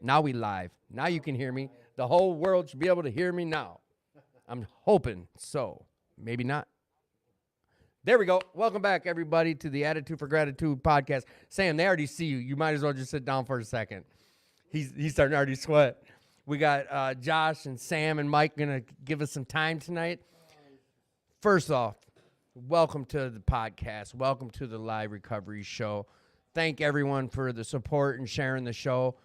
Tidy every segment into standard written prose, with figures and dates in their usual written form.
Now we live. Now you can hear me. The whole world should be able to hear me now. I'm hoping so. Maybe not. There we go. Welcome back, everybody, to the Attitude for Gratitude podcast. Sam, they already see you. You might as well just sit down for a second. He's starting to already sweat. We got Josh and Sam and Mike going to give us some time tonight. First off, welcome to the podcast. Welcome to the live recovery show. Thank everyone for the support and sharing the show.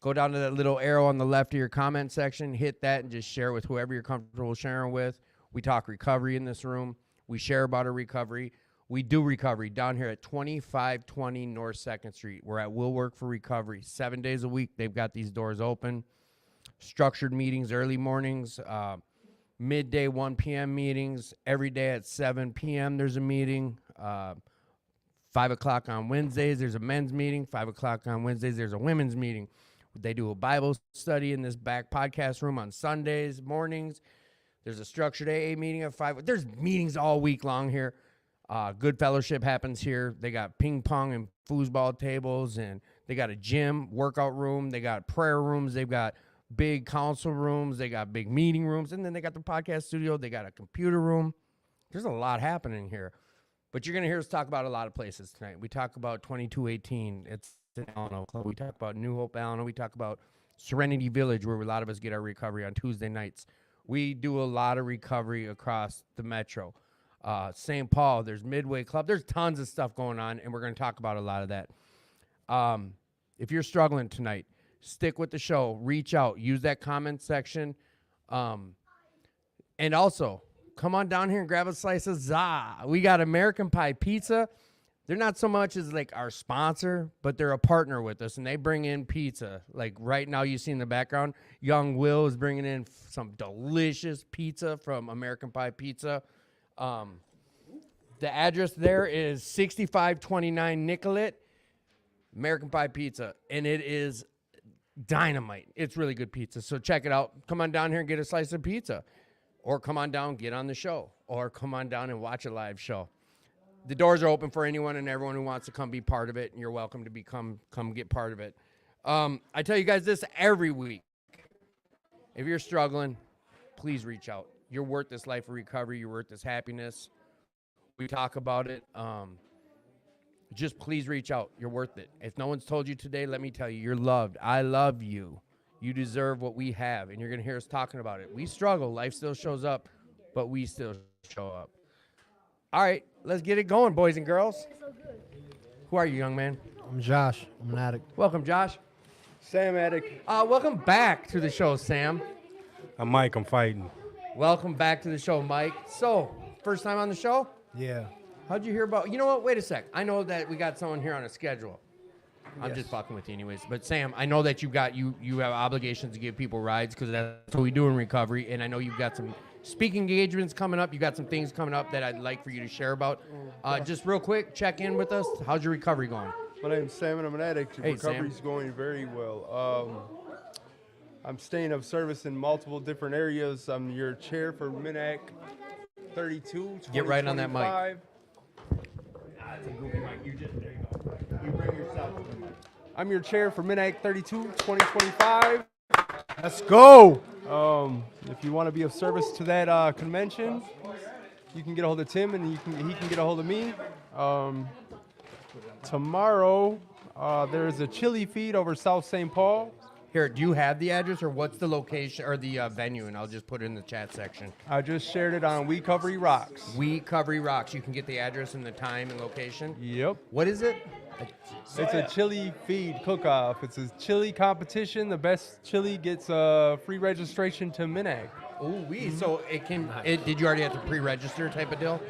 Go down to that little arrow on the left of your comment section, hit that, and just share with whoever you're comfortable sharing with. We talk recovery in this room. We share about our recovery. We do recovery down here at 2520 North 2nd Street. We're at Will Work for Recovery. 7 days a week, they've got these doors open. Structured meetings, early mornings, midday 1 p.m. meetings. Every day at 7 p.m. there's a meeting. 5 o'clock on Wednesdays, there's a men's meeting. 5 o'clock on Wednesdays, there's a women's meeting. They do a Bible study in this back podcast room on Sundays mornings. There's a structured AA meeting at 5. There's meetings all week long here. Good fellowship happens here. They got ping pong and foosball tables, and they got a gym, workout room. They got prayer rooms. They've got big council rooms. They got big meeting rooms, and then they got the podcast studio. They got a computer room. There's a lot happening here. But you're going to hear us talk about a lot of places tonight. We talk about 2218. It's in Alano. We talk about New Hope, Alano. We talk about Serenity Village, where a lot of us get our recovery on Tuesday nights. We do a lot of recovery across the metro. St. Paul, there's Midway Club. There's tons of stuff going on, and we're going to talk about a lot of that. If you're struggling tonight, stick with the show. Reach out. Use that comment section. And also, come on down here and grab a slice of za. We got American Pie Pizza. They're not so much as like our sponsor, but they're a partner with us, and they bring in pizza. Like right now, you see in the background, young Will is bringing in some delicious pizza from American Pie Pizza. The address there is 6529 Nicollet, American Pie Pizza, and it is dynamite. It's really good pizza, so check it out. Come on down here and get a slice of pizza, or come on down, get on the show, or come on down and watch a live show. The doors are open for anyone and everyone who wants to come be part of it, and you're welcome to come get part of it. I tell you guys this every week. If you're struggling, please reach out. You're worth this life of recovery. You're worth this happiness. We talk about it. Just please reach out. You're worth it. If no one's told you today, let me tell you, you're loved. I love you. You deserve what we have, and you're going to hear us talking about it. We struggle. Life still shows up, but we still show up. All right, let's get it going, boys and girls. Who are you, young man? I'm Josh. I'm an addict. Welcome, Josh. Sam, addict. Welcome back to the show, Sam. I'm Mike. I'm fighting. Welcome back to the show, Mike. So, first time on the show? Yeah. How'd you hear about... You know what? Wait a sec. I know that we got someone here on a schedule. I'm just fucking with you anyways. But, Sam, I know that you have obligations to give people rides because that's what we do in recovery. And I know you've got some speaking engagements coming up. You got some things coming up that I'd like for you to share about. Just real quick, check in with us. How's your recovery going? My name's Sam, and I'm an addict. Hey, Recovery's going very well. I'm staying of service in multiple different areas. I'm your chair for MINAC 32. Get right on that mic. 2025. That's a goofy mic. There you go. You bring yourself to the mic. I'm your chair for MINAC 32, 2025. Let's go. If you want to be of service to that convention, you can get a hold of Tim, and he can get a hold of me. Tomorrow, there's a chili feed over South St. Paul. Here, do you have the address, or what's the location or the venue? And I'll just put it in the chat section. I just shared it on We Covery Rocks. We Covery Rocks. You can get the address and the time and location. Yep. What is it? It's a chili feed cook-off. It's a chili competition. The best chili gets free registration to MINAC. Ooh, so it can. Did you already have to pre-register type of deal?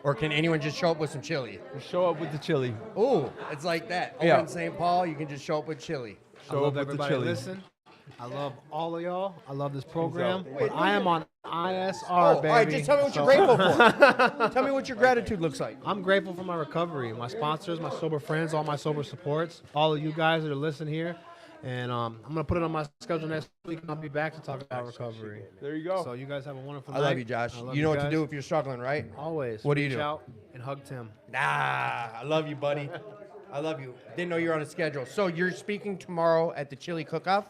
Or can anyone just show up with some chili? Just show up with the chili. Ooh, it's like that. Over in St. Paul, you can just show up with chili. I love everybody listen. I love all of y'all. I love this program. But I am on ISR, baby. All right, just tell me what you're grateful for. Tell me what your gratitude looks like. I'm grateful for my recovery, my sponsors, my sober friends, all my sober supports, all of you guys that are listening here. And I'm going to put it on my schedule next week, and I'll be back to talk about recovery. There you go. So you guys have a wonderful night. I love you, Josh. You know what to do if you're struggling, right? Always. What do you Reach do? out and hug Tim. I love you, buddy. I love you. Didn't know you were on a schedule. So you're speaking tomorrow at the chili cook-off?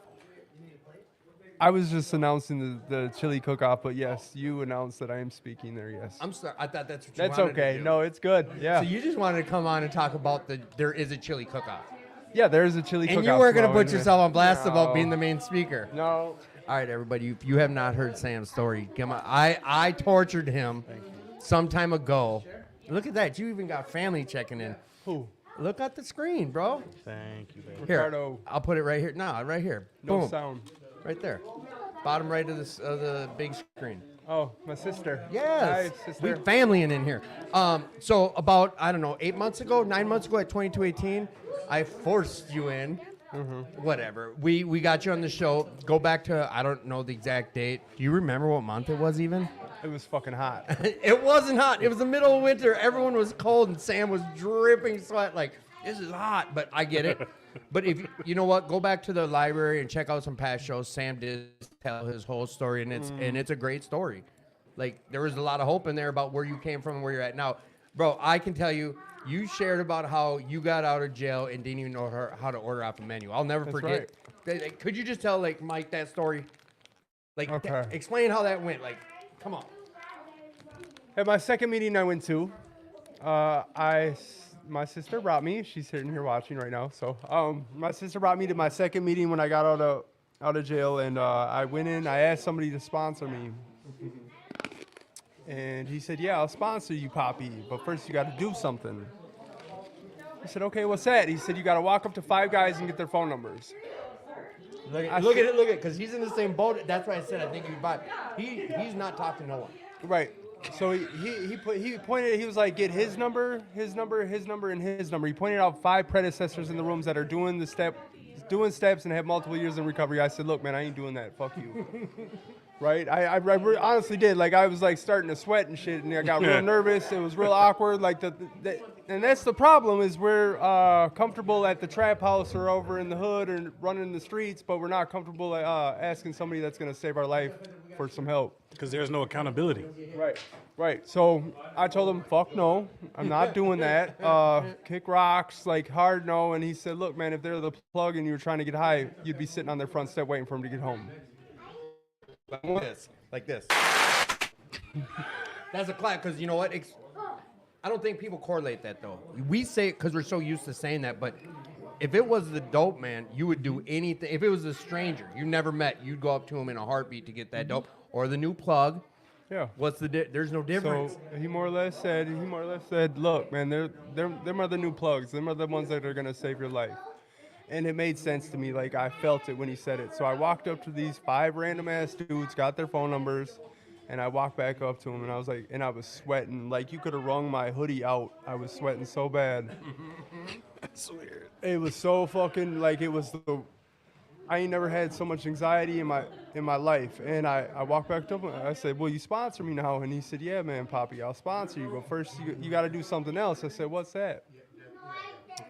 I was just announcing the chili cook-off, but yes, you announced that I am speaking there. Yes. I'm sorry. I thought that's what you That's wanted okay. to do. No, it's good. Yeah. So you just wanted to come on and talk about there is a chili cook-off. Yeah, there's a chili And cook-off. you weren't going to tomorrow, put isn't it? yourself on blast No. about being the main speaker. No. All right, everybody, if you have not heard Sam's story, come on. I tortured him some time ago. Look at that. You even got family checking in. Who? Look at the screen, bro. Thank you, baby. Here, Ricardo. I'll put it right here. No, right here. No Boom. sound. Right there. Bottom right of the big screen. Oh, my sister. Yes. Hi, sister. We family in here. So about, I don't know, 9 months ago at 2218, I forced you in. Whatever. We got you on the show. Go back to, I don't know the exact date. Do you remember what month it was even? It was fucking hot. It wasn't hot. It was the middle of winter. Everyone was cold, and Sam was dripping sweat. Like, this is hot, but I get it. But if you know what, go back to the library and check out some past shows. Sam did tell his whole story, and it's a great story. Like, there was a lot of hope in there about where you came from and where you're at now, bro. I can tell you, you shared about how you got out of jail and didn't even know how to order off a menu. I'll never forget. Could you just tell like Mike that story? Like, Okay. Explain how that went. Like, come on. At my second meeting I went to, my sister brought me. She's sitting here watching right now. So my sister brought me to my second meeting when I got out of jail, and I went in. I asked somebody to sponsor me, and he said, "Yeah, I'll sponsor you, Poppy, but first you got to do something." I said, "Okay, what's that?" He said, "You got to walk up to 5 guys and get their phone numbers." Look at it, because he's in the same boat. That's why I said I think you buy. He's not talking to no one. Right. So he pointed. He was like, get his number, his number, his number, and his number. He pointed out 5 predecessors in the rooms that are doing steps and have multiple years in recovery. I said, look, man, I ain't doing that. Fuck you. Right. I honestly did. Like, I was like starting to sweat and shit, and I got real nervous. It was real awkward. Like and that's the problem is we're comfortable at the trap house or over in the hood or running the streets, but we're not comfortable asking somebody that's gonna save our life for some help. Because there's no accountability. Right. So I told him, fuck no, I'm not doing that. Kick rocks, like hard no. And he said, look, man, if they're the plug and you were trying to get high, you'd be sitting on their front step waiting for them to get home. Like this. That's a clap, because you know what? I don't think people correlate that, though. We say it because we're so used to saying that, but if it was the dope man, you would do anything. If it was a stranger you never met, you'd go up to him in a heartbeat to get that dope. Or the new plug. Yeah. What's there's no difference. So he more or less said, look, man, them are the new plugs. Them are the ones that are gonna save your life. And it made sense to me. Like, I felt it when he said it. So I walked up to these 5 random ass dudes, got their phone numbers, and I walked back up to him, and I was like, and I was sweating. Like, you could have wrung my hoodie out. I was sweating so bad. That's weird. It was so fucking, like, I ain't never had so much anxiety in my life. And I walked back up and I said, will you sponsor me now? And he said, yeah, man, Poppy, I'll sponsor you. But first, you got to do something else. I said, what's that?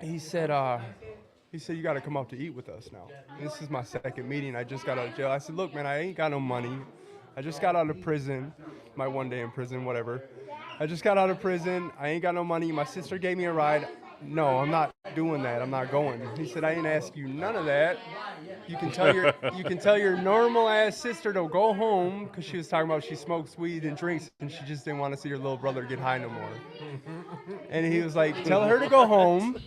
He said, you got to come out to eat with us now. And this is my second meeting. I just got out of jail. I said, look, man, I ain't got no money. I just got out of prison, my one day in prison, whatever. I just got out of prison. I ain't got no money. My sister gave me a ride. No, I'm not doing that. I'm not going. He said, I ain't ask you none of that. You can tell your normal ass sister to go home, because she was talking about she smokes weed and drinks and she just didn't want to see her little brother get high no more. And he was like, tell her to go home.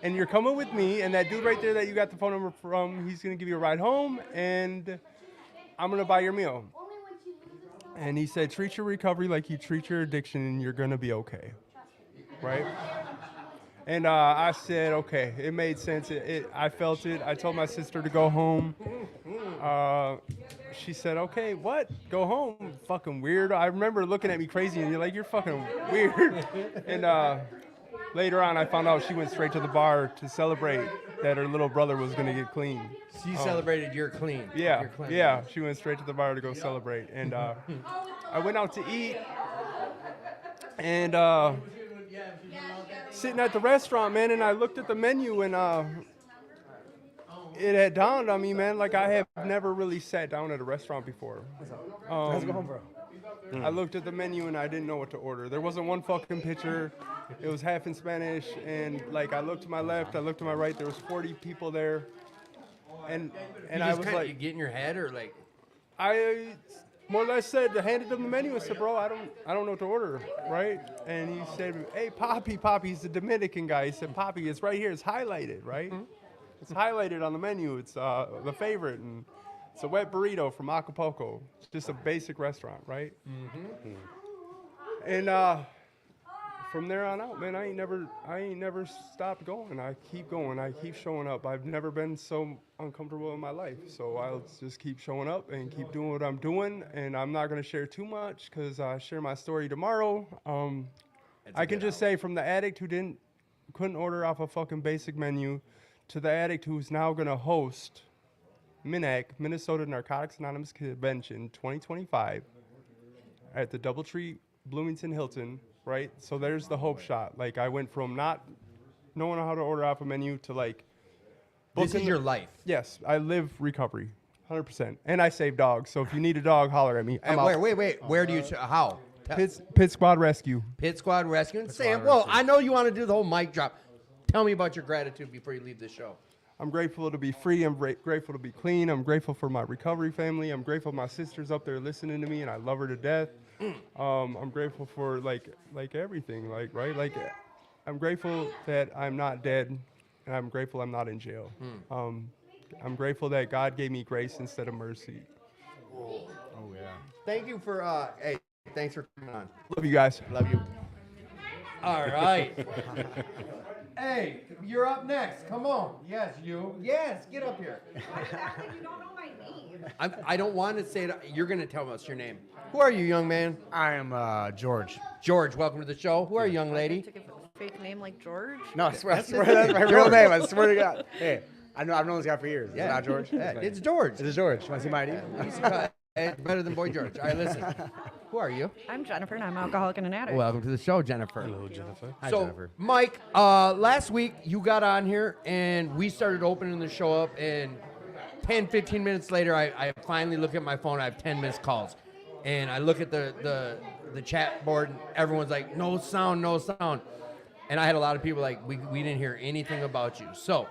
And you're coming with me, and that dude right there that you got the phone number from, he's going to give you a ride home, and I'm going to buy your meal. And he said, treat your recovery like you treat your addiction, and you're going to be okay. Right? And I said, okay. It made sense. I felt it. I told my sister to go home. She said, okay, what? Go home? Fucking weird. I remember looking at me crazy, and you're like, you're fucking weird. And later on, I found out she went straight to the bar to celebrate that her little brother was going to get clean. She celebrated you're clean. Yeah, You're clean. yeah. She went straight to the bar to go celebrate. And I went out to eat. And sitting at the restaurant, man, and I looked at the menu, and it had dawned on me, man, like I have never really sat down at a restaurant before. Let's go home, bro. I looked at the menu and I didn't know what to order. There wasn't one fucking picture. It was half in Spanish, and like I looked to my left, I looked to my right. There was 40 people there, and You I just was kinda, like, you get in your head or like, I more or less said, handed him the menu and said, bro, I don't know what to order, right? And he said, hey, Poppy, he's the Dominican guy. He said, Poppy, it's right here. It's highlighted, right? It's highlighted on the menu. It's the favorite, and it's a wet burrito from Acapulco. It's just a basic restaurant, right? And from there on out, man, I ain't never stopped going. I keep going. I keep showing up. I've never been so uncomfortable in my life. So I'll just keep showing up and keep doing what I'm doing. And I'm not gonna share too much because I share my story tomorrow. I can just say, from the addict who couldn't order off a fucking basic menu, to the addict who's now gonna host MNAC, Minnesota Narcotics Anonymous Convention 2025 at the Doubletree Bloomington Hilton. Right, so there's the hope shot. Like, I went from not knowing how to order off a menu to like. this is booking your life. Yes, I live recovery, 100%, and I save dogs. So if you need a dog, holler at me. I'm out. Wait. Where do you, how? Pit Squad Rescue. Pit Squad Rescue. Sam, well, I know you want to do the whole mic drop. Tell me about your gratitude before you leave the show. I'm grateful to be free. I'm grateful to be clean. I'm grateful for my recovery family. I'm grateful my sister's up there listening to me, and I love her to death. I'm grateful for like everything, like I'm grateful that I'm not dead, and I'm grateful I'm not in jail. I'm grateful that God gave me grace instead of mercy. Oh yeah. Thank you for hey, thanks for coming on. Love you guys. Love you. All right. Hey, you're up next. Come on. Yes, you. Yes, get up here. Why you act like you don't know my name? I don't want to say it. You're going to tell us your name. Who are you, young man? I am George. George, welcome to the show. Who are you, young lady? Took a fake name like George. No, I swear that's my real name. I swear to God. Hey, I've known this guy for years. Yeah. It's not George. Yeah, it's George. It's George. You want to see my ID? It's better than Boy George. All right, listen. Who are you? I'm Jennifer, and I'm an alcoholic and an addict. Welcome to the show, Jennifer. Hello, Jennifer. Hi, So, Jennifer. Mike, last week you got on here and we started opening the show up, and 10, 15 minutes later, I finally look at my phone. I have 10 missed calls. And I look at the chat board, and everyone's like, no sound, no sound. And I had a lot of people like, we didn't hear anything about you. So,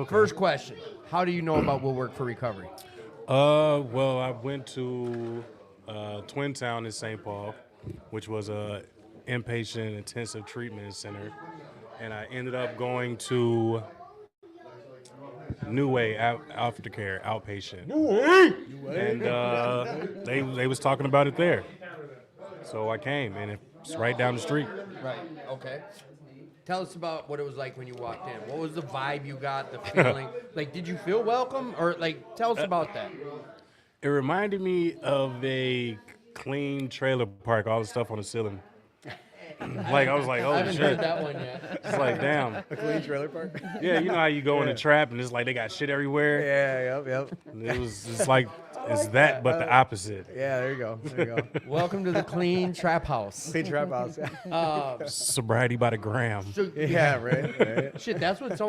First question, how do you know about Will Work for Recovery? Well, I went to Twin Town in St. Paul, which was a inpatient intensive treatment center, and I ended up going to New Way Aftercare outpatient. And they was talking about it there, so I came, and it's right down the street. Right. Okay. Tell us about what it was like when you walked in. What was the vibe you got, the feeling? Like, did you feel welcome? Or, like, tell us about that. It reminded me of a clean trailer park, all the stuff on the ceiling. Like, I was like, I oh, haven't shit. heard that one yet. It's like, damn. A clean trailer park? Yeah, you know how you go in a trap and it's like they got shit everywhere? Yeah, yep. And it's like, it's that, but the opposite. Yeah, there you go. There you go. Welcome to the Clean Trap House. Clean trap house. Sobriety by the gram. So, Yeah, right. shit, that's what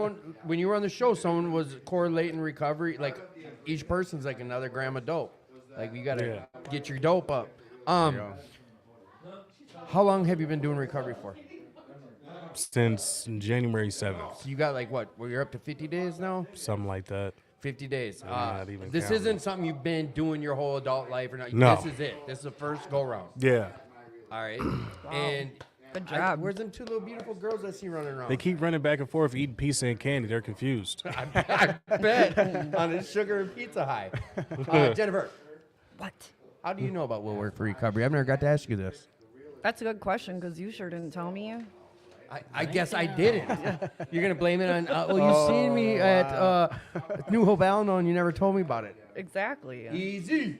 when you were on the show, someone was correlating recovery. Like, each person's like another gram of dope. Like, you got to get your dope up. There you go. How long have you been doing recovery for? Since January 7th, So you got like what? Well, you're up to 50 days now? something like that. 50 days. not even This counting. isn't something you've been doing your whole adult life or not. No. This is it. This is the first go round. Yeah. All right. And Good job. where's them two little beautiful girls I see running around? They keep running back and forth eating pizza and candy. They're confused. I bet on a sugar and pizza high. Jennifer, What? how do you know about Will Work for Recovery? I've never got to ask you this. That's a good question because you sure didn't tell me. I guess I didn't. You're gonna blame it on? Well, you seen me at New Hope Al-Anon and you never told me about it. Exactly. Easy.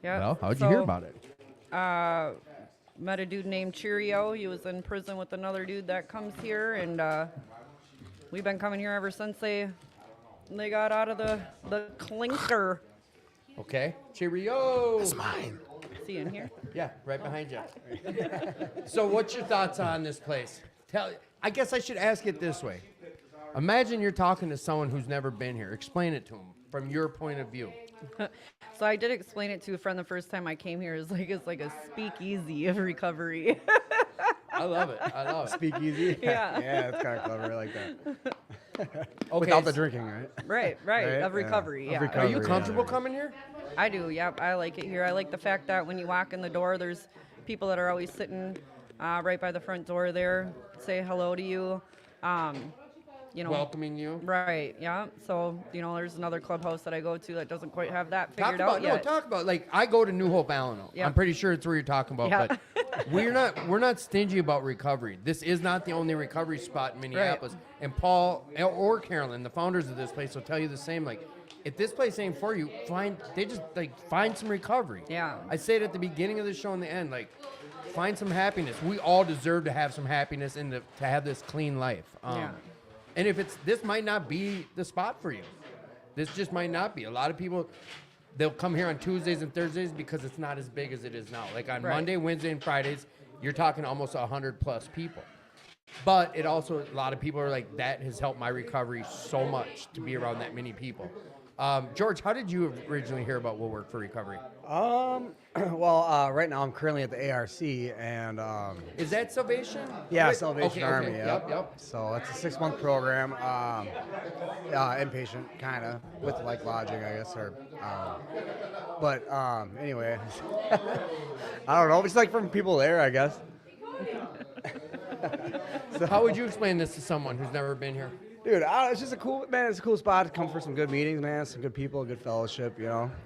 Yeah. Well, how'd you hear about it? Met a dude named Cheerio. He was in prison with another dude that comes here, and we've been coming here ever since they got out of the clinker. Okay. Cheerio. Mine. See in here? Yeah, right behind you. So what's your thoughts on this place? I guess I should ask it this way. Imagine you're talking to someone who's never been here. Explain it to them from your point of view. So I did explain it to a friend the first time I came here. It's like a speakeasy of recovery. I love it. I love it. Speakeasy. Yeah. Yeah, that's kind of clever. I like that. Okay, Without the drinking, right? Right, Right, of yeah. recovery. Of Yeah. Are recovery. you yeah. comfortable coming here? I do. Yep, I like it here. I like the fact that when you walk in the door, there's people that are always sitting right by the front door there, say hello to you. You know, Welcoming you. right? Yeah. So there's another clubhouse that I go to that doesn't quite have that Talk figured about out yet. talk about like I go to New Hope Alano. Yeah. I'm pretty sure it's where you're talking about, Yeah. but we're not stingy about recovery. This is not the only recovery spot in Minneapolis. And Paul or Carolyn, the founders of this place, will tell you the same. Like, if this place ain't for you, find some recovery. Yeah. I say it at the beginning of the show and the end. Like, find some happiness. We all deserve to have some happiness and to have this clean life. Yeah. And if this might not be the spot for you. This just might not be. A lot of people, they'll come here on Tuesdays and Thursdays because it's not as big as it is now. Like on Right. Monday, Wednesday, and Fridays, you're talking almost 100 plus people. But it also, a lot of people are like, that has helped my recovery so much to be around that many people. George, how did you originally hear about Will Work for Recovery? Well, right now I'm currently at the ARC, and Is that Salvation? yeah, Wait, Salvation okay, Army. okay, Yep. yep. So it's a 6-month program, inpatient kind of with like lodging, I guess, or. But anyway, I don't know. It's like from people there, I guess. So how would you explain this to someone who's never been here? Dude, it's just it's a cool spot to come for some good meetings, man. Some good people, good fellowship,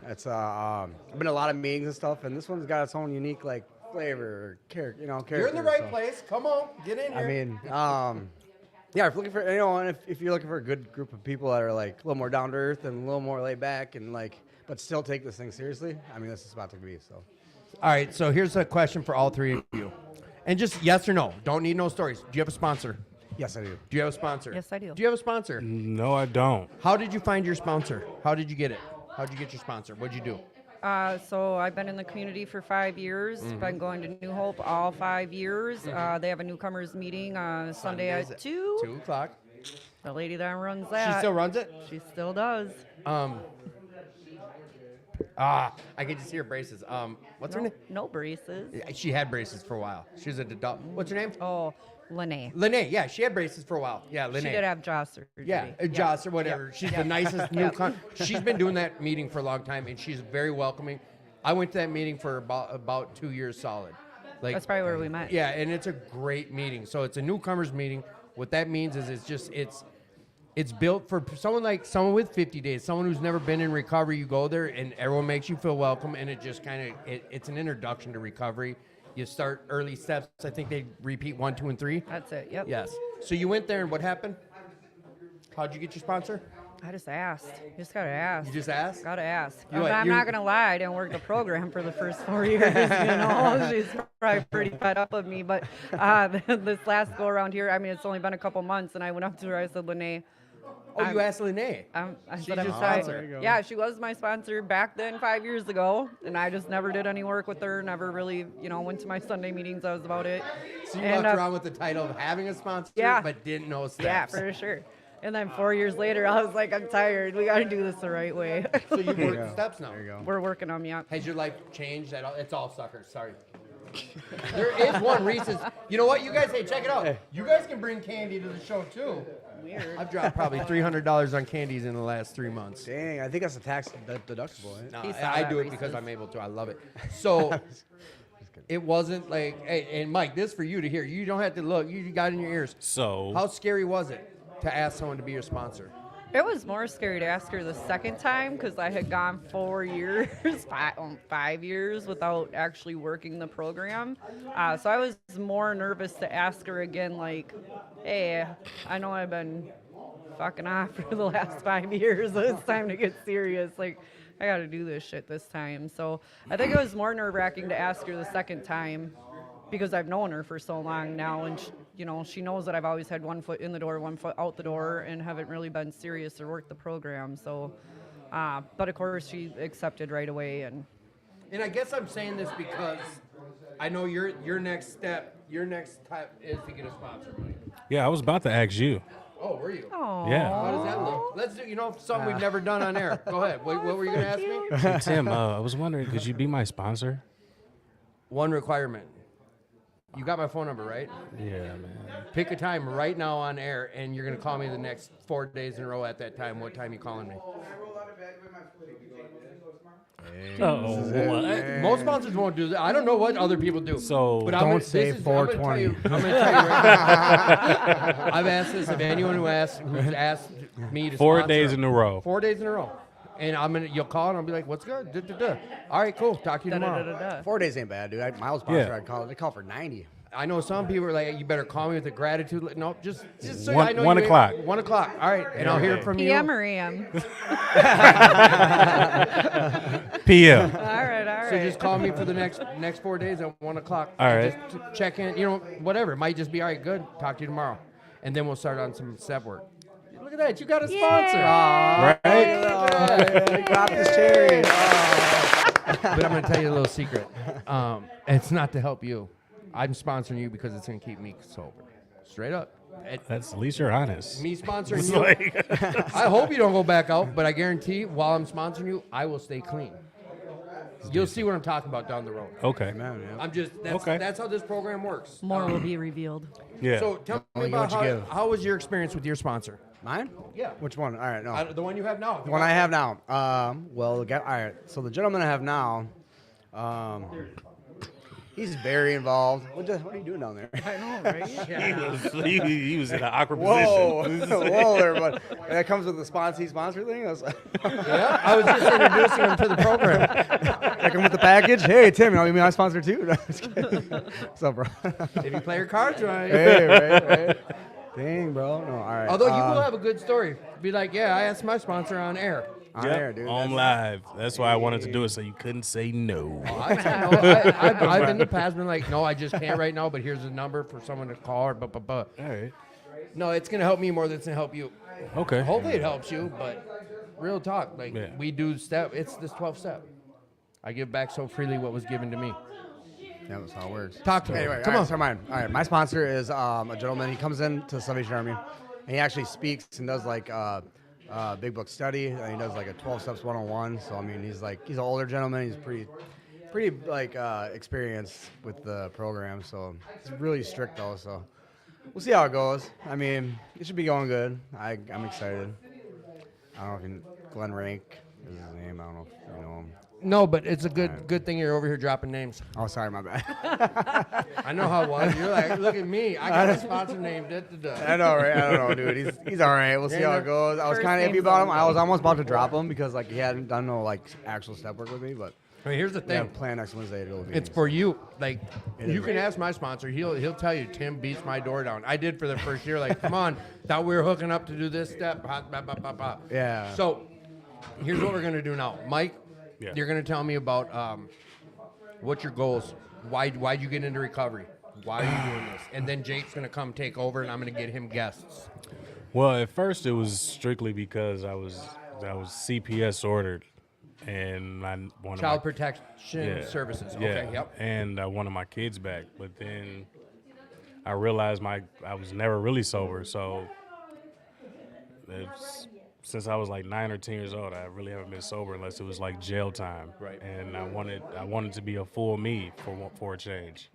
It's I've been to a lot of meetings and stuff, and this one's got its own unique like flavor, character. You're in the right place. Come on, get in here. I mean, yeah, if you're looking for, and if you're looking for a good group of people that are like a little more down to earth and a little more laid back and like, but still take this thing seriously, I mean, this is the spot to be. So, All right, so here's a question for all three of you. And just yes or no. Don't need no stories. Do you have a sponsor? yes, I do. Do you have a sponsor? Yes, I do. Do you have a sponsor? No, I don't. How did you find your sponsor? How did you get it? How did you get your sponsor? What'd you do? So I've been in the community for 5 years. Been going to New Hope all 5 years. They have a newcomers meeting Sunday at 2. 2 o'clock. The lady that runs that. She still runs it? She still does. I can just hear braces. What's her name? No braces. Yeah, she had braces for a while. She was an adult. What's her name? Oh, Lene. Lene. Yeah, she had braces for a while. Yeah, Lene. She did have jaw surgery. Yeah, Joss or whatever. She's the nicest new. She's been doing that meeting for a long time, and she's very welcoming. I went to that meeting for about 2 years solid. Like That's probably where we met. Yeah, and it's a great meeting. So it's a newcomers meeting. What that means is it's built for someone with 50 days, someone who's never been in recovery. You go there, and everyone makes you feel welcome, and it just kind of it's an introduction to recovery. You start early steps. I think they repeat 1, 2, and 3. That's it. Yep. Yes. So you went there, and what happened? How'd you get your sponsor? I just asked. You just gotta ask. You just asked? Gotta ask. You what, I'm you're- not gonna lie. I didn't work the program for the first 4 years. She's probably pretty fed up with me. But this last go around here, I mean, it's only been a couple months, and I went up to her. I said, Lene. Oh, you asked Lene. I She's said I'm your sorry. sponsor. There you go. Yeah, she was my sponsor back then 5 years ago, and I just never did any work with her. Never really, went to my Sunday meetings. That was about it. So you And, walked around with the title of having a sponsor, Yeah. but didn't know steps. Yeah, for sure. And then 4 years later, I was like, I'm tired. We got to do this the right way. So you work you the go. steps now. There you go. We're working on them, yeah. Has your life changed at all? It's all suckers. Sorry. There is one reason. You know what, you guys? Hey, check it out. You guys can bring candy to the show too. Weird. I've dropped probably $300 on candies in the last 3 months. Dang, I think that's a tax deductible. Right? No, He saw I that do it because Reese's. I'm able to. I love it. So it wasn't like, hey, and Mike, this for you to hear. You don't have to look. You got it in your ears. So How scary was it to ask someone to be your sponsor? It was more scary to ask her the second time because I had gone 4 years, 5 years without actually working the program. So I was more nervous to ask her again, like, hey, I know I've been fucking off for the last 5 years. So it's time to get serious. Like, I got to do this shit this time. So I think it was more nerve-wracking to ask her the second time because I've known her for so long now, and she knows that I've always had 1 foot in the door, 1 foot out the door, and haven't really been serious or worked the program. So, but of course she accepted right away, and And I guess I'm saying this because I know your next step is to get a sponsor, Mike. yeah, I was about to ask you. Oh, were you? Yeah. How does that look? Let's do, something we've never done on air. Go ahead. What were you going to ask me? Hey, Tim, I was wondering, could you be my sponsor? One requirement. You got my phone number, right? Yeah, man. Pick a time right now on air, and you're going to call me the next 4 days in a row at that time. What time you calling me? Oh, what? Most sponsors won't do that. I don't know what other people do. So but don't this say is- I'm gonna tell 420. you- I'm going to tell you right now. I've asked this of anyone who's asked me to 4 sponsor days them. in a row. 4 days in a row. And you'll call and I'll be like, what's good? Duh, duh, duh. All right, cool. Talk to you tomorrow. Da-da-da-da-da. 4 days ain't bad, dude. My old sponsor, Yeah. they call for 90. I know some people are like, you better call me with a gratitude. No, just so One- I know 1 you- o'clock. 1 o'clock. All right, and I'll hear from you. PM or AM? PM. All right. So just call me for the next 4 days at 1 o'clock. All right. Just to check in, whatever. It might just be, all right, good. Talk to you tomorrow. And then we'll start on some step work. Look at that. You got a sponsor. Right? Drop this cherry. But I'm going to tell you a little secret. It's not to help you. I'm sponsoring you because it's going to keep me sober. Straight up. That's at least you're honest. Me sponsoring It's you. like- I hope you don't go back out, but I guarantee while I'm sponsoring you, I will stay clean. You'll see what I'm talking about down the road. Okay. I'm just that's how this program works. More will be revealed. Yeah. So tell me Only about what you give. how was your experience with your sponsor? Mine? Yeah. Which one? All right, no. The one you have now. The one I have now. All right. So the gentleman I have now, he's very involved. What are you doing down there? I know, right? he was in an awkward Whoa, position. whoa there, but that comes with the sponsor thing. I was like, Yeah, I was just introducing him to the program. I come with the package. Hey, Tim, you mean my sponsor too? No, just kidding. What's up, bro? If you play your cards right. Hey, right. Dang, bro. No, all right. Although you will have a good story. Be like, yeah, I asked my sponsor on air. on air, dude. On live. That's why I wanted to do it, so you couldn't say no. I've in the past been like, no, I just can't right now, but here's a number for someone to call or All right. No, it's going to help me more than it's going to help you. Okay. Hopefully it helps you, but real talk. Like, Yeah. we do it's this 12 step. I give back so freely what was given to me. Yeah, that's how it works. Talk to me. Anyway, Come all on. right, so mine. All right, my sponsor is a gentleman. He comes into the Salvation Army, and he actually speaks and does like big book study. And he does like a 12 steps 101. So I mean, he's an older gentleman. He's pretty like experienced with the program. So he's really strict though. So we'll see how it goes. I mean, it should be going good. I'm excited. I don't know if Glenn Rank is his name. I don't know if you know him. No, but it's a good thing you're over here dropping names. Oh, sorry, my bad. I know how it was. You're like, look at me. I got a sponsor name. I know, right? I don't know, dude. He's all right. We'll see how it goes. I was First kind of iffy name's about him. on I was almost about to drop him because like he hadn't done no like actual step work with me, but I mean, here's the we thing. have planned next Wednesday to go to It's meetings. for you. Like, you is. can ask my sponsor. He'll tell you, Tim beats my door down. I did for the first year. Like, come on. Thought we were hooking up to do this step. Yeah. So, here's what we're going to do now. Mike, Yeah. you're going to tell me about what's your goals. Why'd you get into recovery? Why are you doing this? And then Jake's going to come take over, and I'm going to get him guests. Well, at first it was strictly because I was CPS ordered, and I wanted Child my, Protection Services. Yeah, Okay, yep. and I wanted my kids back, but then I realized I was never really sober, so since I was like 9 or 10 years old, I really haven't been sober unless it was like jail time. Right. And I wanted to be a full me for a change.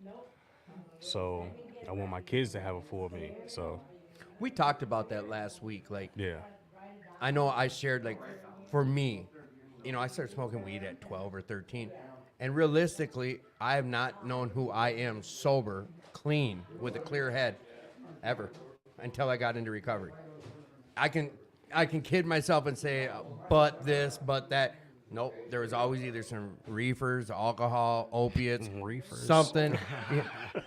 So I want my kids to have a full me. So We talked about that last week. Like, yeah. I know I shared, like, for me, I started smoking weed at 12 or 13. And realistically, I have not known who I am sober, clean, with a clear head, ever, until I got into recovery. I can kid myself and say, but this, but that. Nope. There was always either some reefers, alcohol, opiates, Reefers. something,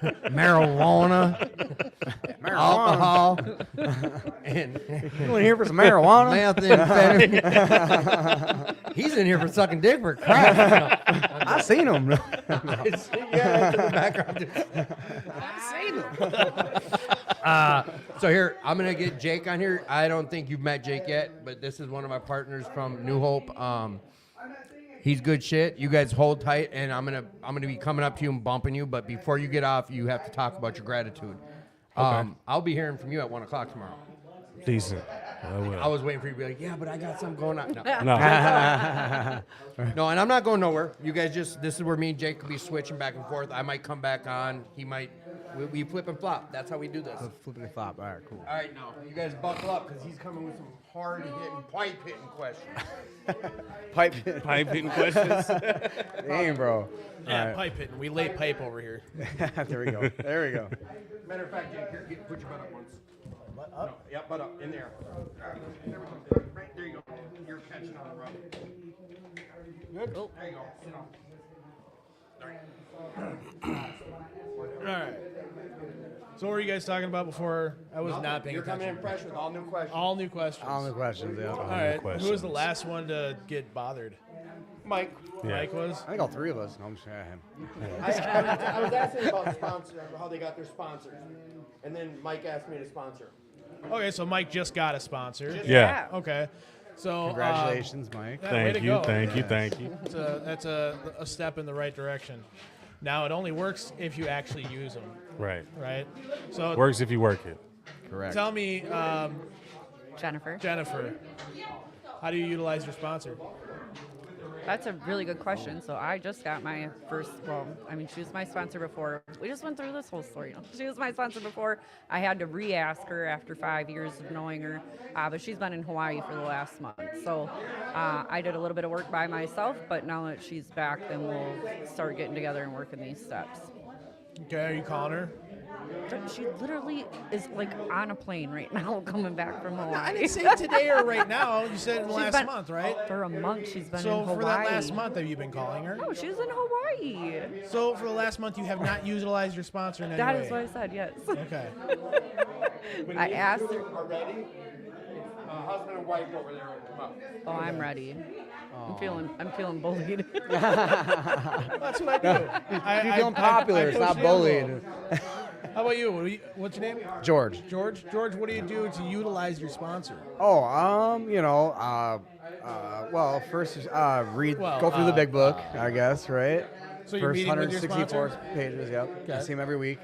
marijuana, alcohol, and You in here for some marijuana? methamphetamine. He's in here for sucking dick for crack. I seen him. Yeah, that's in the background. So here, I'm gonna get Jake on here. I don't think you've met Jake yet, but this is one of my partners from New Hope. He's good shit. You guys hold tight, and I'm gonna be coming up to you and bumping you. But before you get off, you have to talk about your gratitude. I'll be hearing from you at 1 o'clock tomorrow. Decent. I will. I was waiting for you to be like, yeah, but I got something going on. No. No. No, and I'm not going nowhere. You guys this is where me and Jake could be switching back and forth. I might come back on. He might, we flip and flop. That's how we do this. Flipping the flop. All right, cool. All right, now, you guys buckle up because he's coming with some hard-hitting, pipe-hitting questions. Pipe. Pipe hitting questions. Dang, bro. Yeah, pipe hitting. We lay pipe over here. There we go. There we go. Matter of fact, Jake, here, put your butt up once. Butt up? No, yeah, butt up, in there. There we go. Right, there you go. You're catching on the rub. Good? Oh. There you go. Sit down. All right. So what were you guys talking about before? I was not paying You're coming attention. in fresh with all new questions. All new questions. All the questions, yeah. All right. Who was questions. the last one to get bothered? Mike. Yeah. Mike was. I think all three of us. No, I'm just him. I was asking about sponsors, how they got their sponsors. And then Mike asked me to sponsor. Okay, so Mike just got a sponsor. Yeah. Okay. So Congratulations, Mike. yeah, way to Thank you. go. Thank you. Thank you. That's a step in the right direction. Now it only works if you actually use them, Right. right? So Works if you work it. Correct. tell me, Jennifer. Jennifer, how do you utilize your sponsor? That's a really good question. So I just got my first, she was my sponsor before. We just went through this whole story. You know? She was my sponsor before. I had to re-ask her after 5 years of knowing her, but she's been in Hawaii for the last month. So I did a little bit of work by myself, but now that she's back, then we'll start getting together and working these steps. Okay, are you calling her? She literally is like on a plane right now coming back from Hawaii. I didn't say today or right now. You said in the She's last been- month, right? For a month she's been So in Hawaii. for that last month, have you been calling her? No, she's in Hawaii. So for the last month, you have not utilized your sponsor in any That way. is what I said, yes. Okay. I asked her. Are ready? Husband and wife over there will come up. Oh, I'm ready. I'm feeling bullied. That's what I do. You're feeling popular. It's push not the bullied. envelope. How about you? What's your name? George. George. George, what do you do to utilize your sponsor? Oh, well, first, read, go through the big book, I guess, right? So you're First meeting with your 164 sponsor? pages, yep. Okay. I see him every week.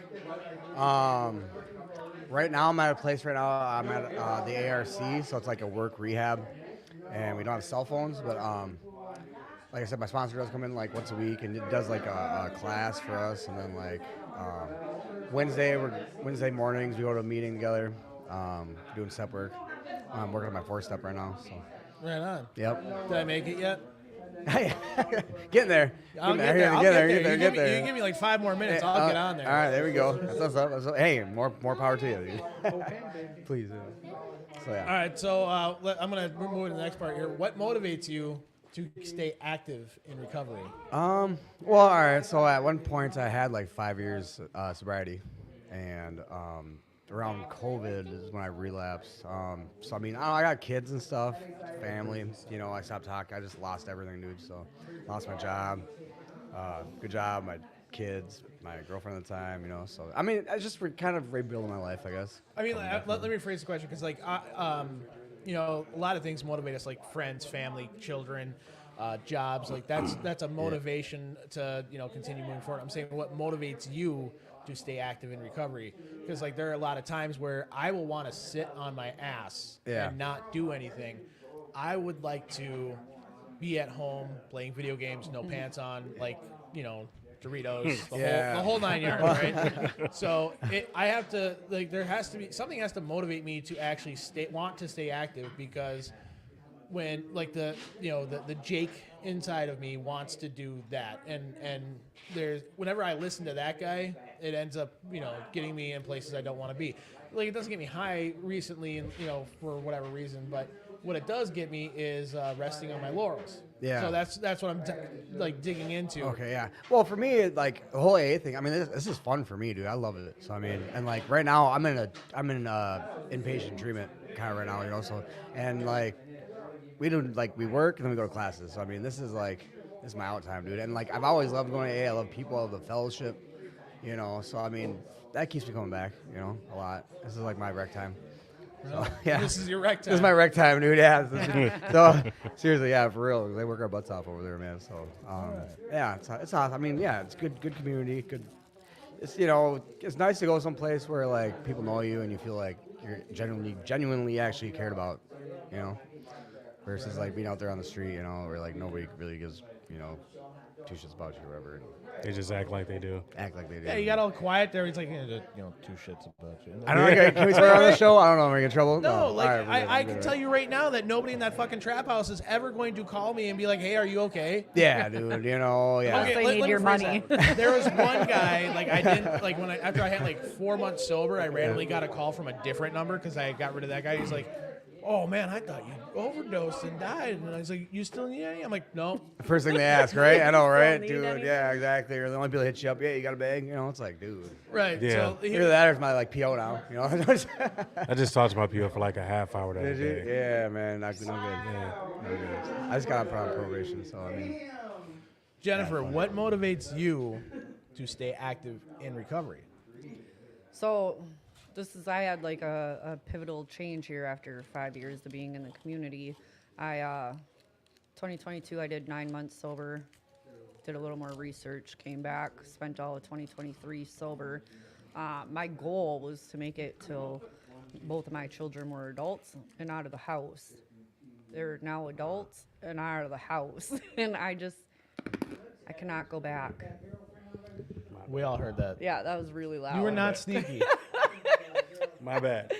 Right now, I'm at a place right now, I'm at the ARC, so it's like a work rehab, and we don't have cell phones, but like I said, my sponsor does come in like once a week, and it does like a class for us, and then like Wednesday mornings, we go to a meeting together, doing step work. I'm working on my 4-step right now, so. Right on. Yep. Did I make it yet? Getting there. I'll get there. I'll get there. You give me like 5 more minutes. I'll get on there. All right, there we go. That's what's up. That's what, hey, more power to you, dude. Please. So yeah. All right, so I'm going to move to the next part here. What motivates you to stay active in recovery? Well, all right. So at one point, I had like 5 years sobriety, and around COVID is when I relapsed. So I mean, I got kids and stuff, family. You know, I stopped talking. I just lost everything, dude. So lost my job, good job, my kids, my girlfriend at the time. You know, so I mean, I just kind of rebuilding my life, I guess. I mean, let me rephrase the question because, like, you know, a lot of things motivate us, like friends, family, children, jobs. Like that's a motivation to continue moving forward. I'm saying what motivates you to stay active in recovery, because like there are a lot of times where I will want to sit on my ass and not do anything. I would like to be at home playing video games, no pants on, like Doritos, the whole 9 yards, right? So I have to, like, there has to be something has to motivate me to actually want to stay active, because when like the Jake inside of me wants to do that, and there's whenever I listen to that guy, it ends up getting me in places I don't want to be. Like, it doesn't get me high recently, and for whatever reason, but what it does get me is resting on my laurels. Yeah. So that's what I'm digging into. Okay, yeah. Well, for me, like the whole AA thing, I mean, this is fun for me, dude. I love it. So I mean, and like right now, I'm in inpatient treatment kind of right now, So and like we work and then we go to classes. So I mean, this is my out time, dude. And like I've always loved going to AA. I love people. I love the fellowship. So I mean, that keeps me coming back. A lot. This is like my rec time. So, yeah. This is your rec time. This is my rec time, dude. Yeah. So seriously, yeah, for real. They work our butts off over there, man. So yeah, it's awesome. I mean, yeah, it's good community, good. it's it's nice to go someplace where like people know you and you feel like you're genuinely actually cared about, you know, versus like being out there on the street, where like nobody really gives two shits about you or whatever. They just act like they do. Act like they do. Yeah, you got all quiet there. He's like, two shits about you. I don't know. Can we swear on the show? I don't know. Am I in trouble? No, like All right, I can tell you right now that nobody in that fucking trap house is ever going to call me and be like, "Hey, are you okay?" Yeah, dude. Yeah. They let need me your phrase money. that. There was one guy, like I didn't like after I had like 4 months sober, I randomly got a call from a different number because I got rid of that guy. He's like, "Oh man, I thought you overdosed and died." And I was like, "You still need any?" I'm like, "No." First thing they ask, right? I know, right, need dude? any? Yeah, exactly. Or the only people that hit you up, yeah, you got a bag? It's like, dude. Right. Yeah. So Either that or it's my like PO now. I just talked to my PO for like a half hour that Did you? day. Yeah, man. No good. Yeah. No good. I just got on probation, so I mean. Jennifer, what motivates you to stay active in recovery? So I had like a pivotal change here after 5 years of being in the community. 2022, I did 9 months sober, did a little more research, came back, spent all of 2023 sober. My goal was to make it till both of my children were adults and out of the house. They're now adults and out of the house. And I cannot go back. We all heard that. Yeah, that was really loud. You were not sneaky. My bad.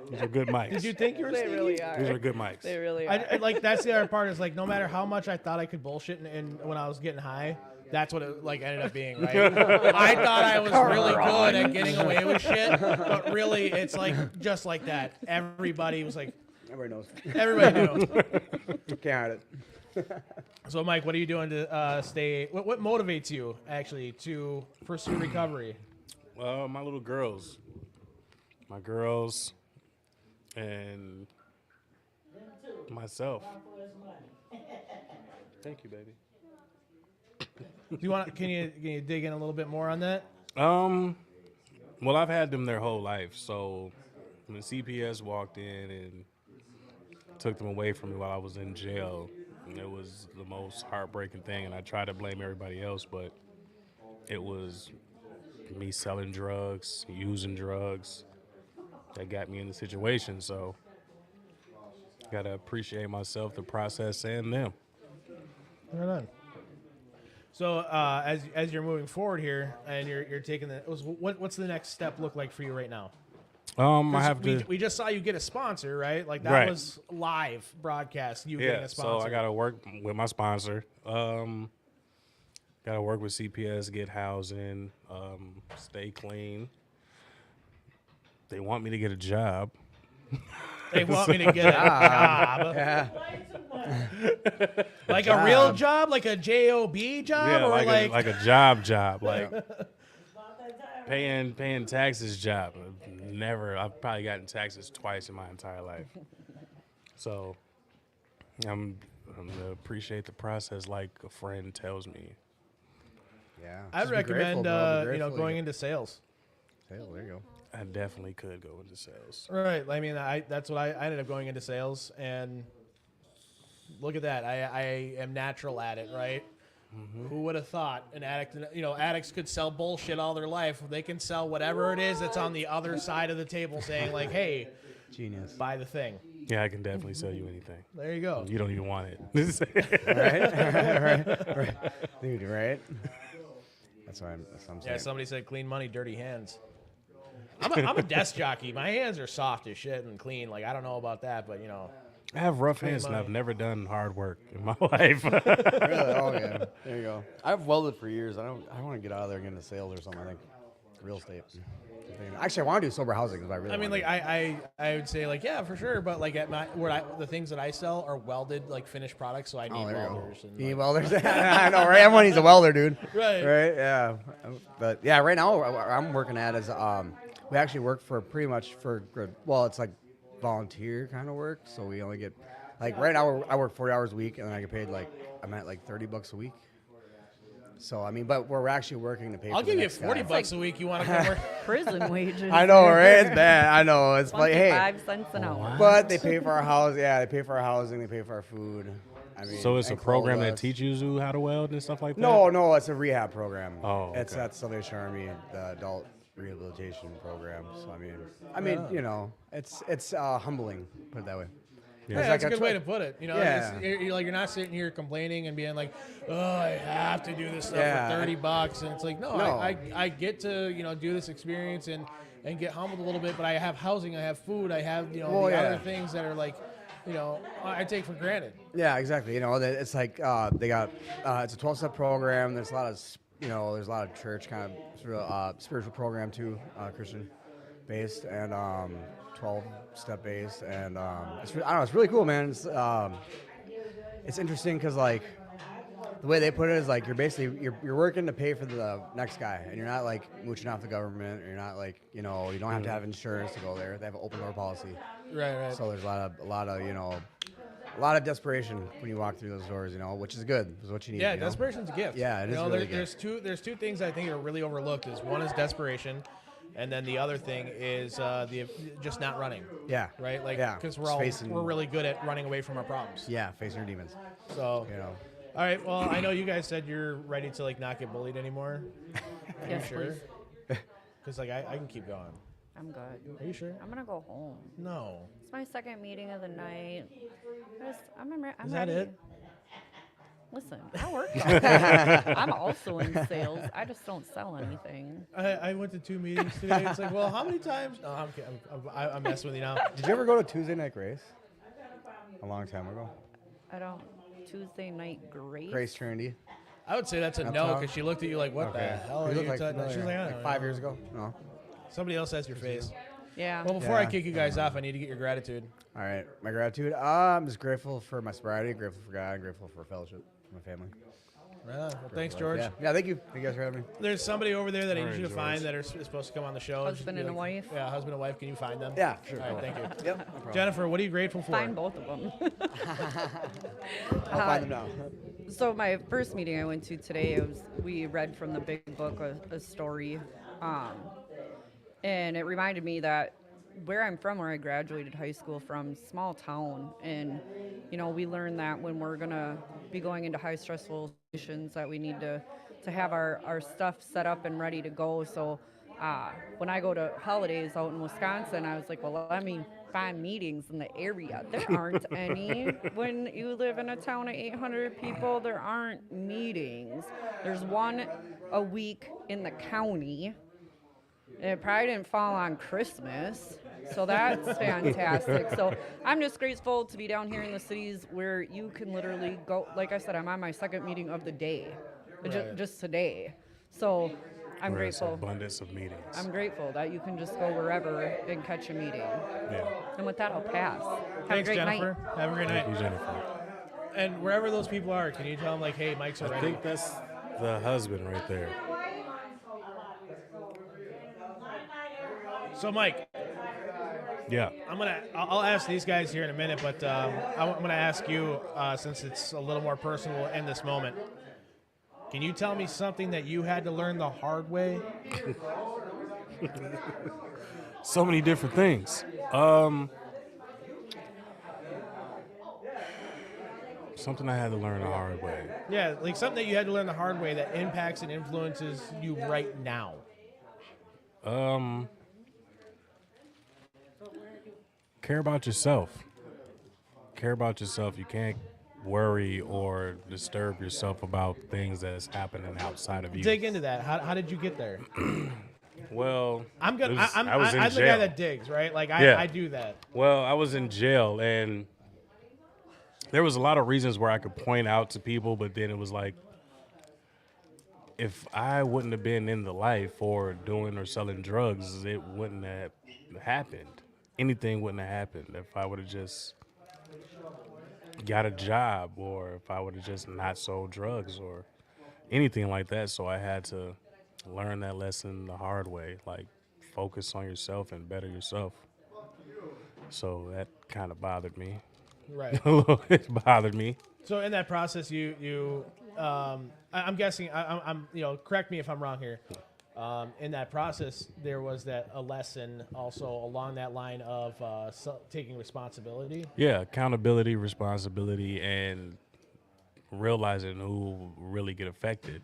These are good mics. Did you think you were They sneaky? really are. These are good mics. They really are. I like that's the other part is like no matter how much I thought I could bullshit and when I was getting high, that's what it like ended up being, right? I thought I was really good at getting away with shit, but really it's like just like that. Everybody was like, Everybody knows. everybody knows. Can't hide it. So Mike, what are you doing to stay? What motivates you actually to pursue recovery? Well, my little girls. My girls and myself. Thank you, baby. Do you want? Can you dig in a little bit more on that? Well, I've had them their whole life. So when CPS walked in and took them away from me while I was in jail, it was the most heartbreaking thing. And I tried to blame everybody else, but it was me selling drugs, using drugs that got me in the situation. So gotta appreciate myself, the process, and them. Right on. So as you're moving forward here, and you're taking what's the next step look like for you right now? I have to. We just saw you get a sponsor, right? Like that Right. was live broadcast. You getting Yeah, a so sponsor. I gotta work with my sponsor. Gotta work with CPS, get housing, stay clean. They want me to get a job. They want me to get a job. Yeah. Like a real job, like a job job, Yeah, or like a job, like paying taxes job. I've probably gotten taxes twice in my entire life. So I'm gonna appreciate the process like a friend tells me. Yeah. I'd Just be grateful, recommend bro. Be grateful going you into sales. get- Hell, there you go. I definitely could go into sales. Right. I mean, that's what I ended up going into sales, and look at that. I am natural at it, right? Mm-hmm. Who would have thought an addict? Addicts could sell bullshit all their life. They can sell whatever it is that's on the other side of the table, saying like, "Hey, Genius. buy the thing." Yeah, I can definitely sell you anything. There you go. You don't even want it. right? Dude, right? That's what I'm saying. Yeah, somebody said clean money, dirty hands. I'm a desk jockey. My hands are soft as shit and clean. Like I don't know about that, but I have rough hands and I've never done hard work in my life. Really? Oh, yeah. There you go. I've welded for years. I want to get out of there and get into sales or something. I think real estate. Actually, I want to do sober housing. Because I mean, like I would say like yeah, for sure. But like at the things that I sell are welded like finished products, so I need welders. And, you need like, welders? I know, right? Everyone needs a welder, dude. Right. Right. Yeah. But yeah, right now what I'm working at is we actually work for pretty much it's like volunteer kind of work. So we only get like right now I work 40 hours a week and then I get paid I'm at like $30 a week. So I mean, but we're actually working to pay. I'll for the give you next guy. $40 a week. You want to come work? Prison wages. I know, right? It's bad. I know. It's like, hey, 25 cents an hour. but they pay for our house. Yeah, they pay for our housing. They pay for our food. I mean, So it's a and program that clothes. teaches you how to weld and stuff like that? No, it's a rehab program. Oh, It's okay. at Salvation Army, the adult rehabilitation program. So I mean, you know, it's humbling, put it that way. Yeah. Yeah, like that's a a good way try- to put it. You know, Yeah. you're like you're not sitting here complaining and being like, "Oh, I have to do this stuff Yeah. for $30," and it's like, no, No. I get to do this experience and get humbled a little bit, but I have housing, I have food, I have Well, the yeah. other things that are like, I take for granted. Yeah, exactly. You know, it's like they got it's a 12-step program. There's a lot of there's a lot of church kind of spiritual program too, Christian based and 12-step based, and I don't know, it's really cool, man. It's interesting because like the way they put it is like you're working to pay for the next guy, and you're not like mooching off the government. Or you're not like you don't have to have insurance to go there. They have an open door policy. Right. So there's a lot of desperation when you walk through those doors, which is good. Is what you need. Yeah, you know? desperation's a gift. Yeah, it is really good. There's two things I think are really overlooked. Is one is desperation, and then the other thing is the just not running. Yeah. Right. Like Yeah. because Just we're really good at running away from our problems. Yeah, facing your demons. So. You know. All right. Well, I know you guys said you're ready to like not get bullied anymore. Are Yes, you sure? please. Because like I can keep going. I'm good. Are you sure? I'm gonna go home. No. It's my second meeting of the night. I'm Is that ready. it? Listen, I work. I'm also in sales. I just don't sell anything. I went to 2 meetings today. It's like, well, how many times? No, I'm kidding. I'm messing with you now. Did you ever go to Tuesday Night Grace? A long time ago. I don't. Tuesday night grace. Grace Trinity. I would say that's a no Uptown? because she looked at you like, what the hell are You you look like talking about? She was like, I don't know. 5 years ago. No. Somebody else has your face. Yeah. Well, before I Yeah. kick you guys off, I need to get your gratitude. All right. My gratitude. I'm just grateful for my sobriety, grateful for God, grateful for fellowship, my family. Right on. Well, thanks, George. Yeah. Thank you. Thank you guys for having me. There's somebody over there that I All need you to right, find George. that is supposed to come on the show. Husband and a wife? Yeah, husband and wife. Can you find them? Yeah, sure. All right, thank you. Yep. No problem. Jennifer, what are you grateful for? Find both of them. I'll find them now. So my first meeting I went to today, we read from the big book a story, and it reminded me that where I'm from, where I graduated high school from, small town, and we learn that when we're gonna be going into high stressful situations that we need to have our stuff set up and ready to go. So when I go to holidays out in Wisconsin, I was like, well, let me find meetings in the area. There aren't any. When you live in a town of 800 people, there aren't meetings. There's one a week in the county. And it probably didn't fall on Christmas. So that's fantastic. So I'm just grateful to be down here in the cities where you can literally go. Like I said, I'm on my second meeting of the day, just today. So I'm Where it's grateful. abundance of meetings. I'm grateful that you can just go wherever and catch a meeting. Yeah. And with that, I'll pass. Have Thanks, a great Jennifer. night. Have a great Thank night. you, Jennifer. And wherever those people are, can you tell them like, hey, Mike's I already? think that's the husband right there. So, Mike, Yeah. I'll ask these guys here in a minute, but I'm gonna ask you since it's a little more personal in this moment. Can you tell me something that you had to learn the hard way? So many different things. Something I had to learn the hard way. Yeah, like something that you had to learn the hard way that impacts and influences you right now. Care about yourself. Care about yourself. You can't worry or disturb yourself about things that's happening outside of you. Dig into that. How did you get there? Well, I'm good. it was- I'm I was in the guy jail. that digs, right? Like Yeah. I do that. Well, I was in jail, and there was a lot of reasons where I could point out to people, but then it was like, if I wouldn't have been in the life or doing or selling drugs, it wouldn't have happened. Anything wouldn't have happened if I would have just got a job, or if I would have just not sold drugs or anything like that. So I had to learn that lesson the hard way, like focus on yourself and better yourself. So that kind of bothered me. Right. A little bit bothered me. So in that process, I'm guessing. I'm correct me if I'm wrong here. In that process, there was a lesson also along that line of taking responsibility. Yeah, accountability, responsibility, and realizing who really get affected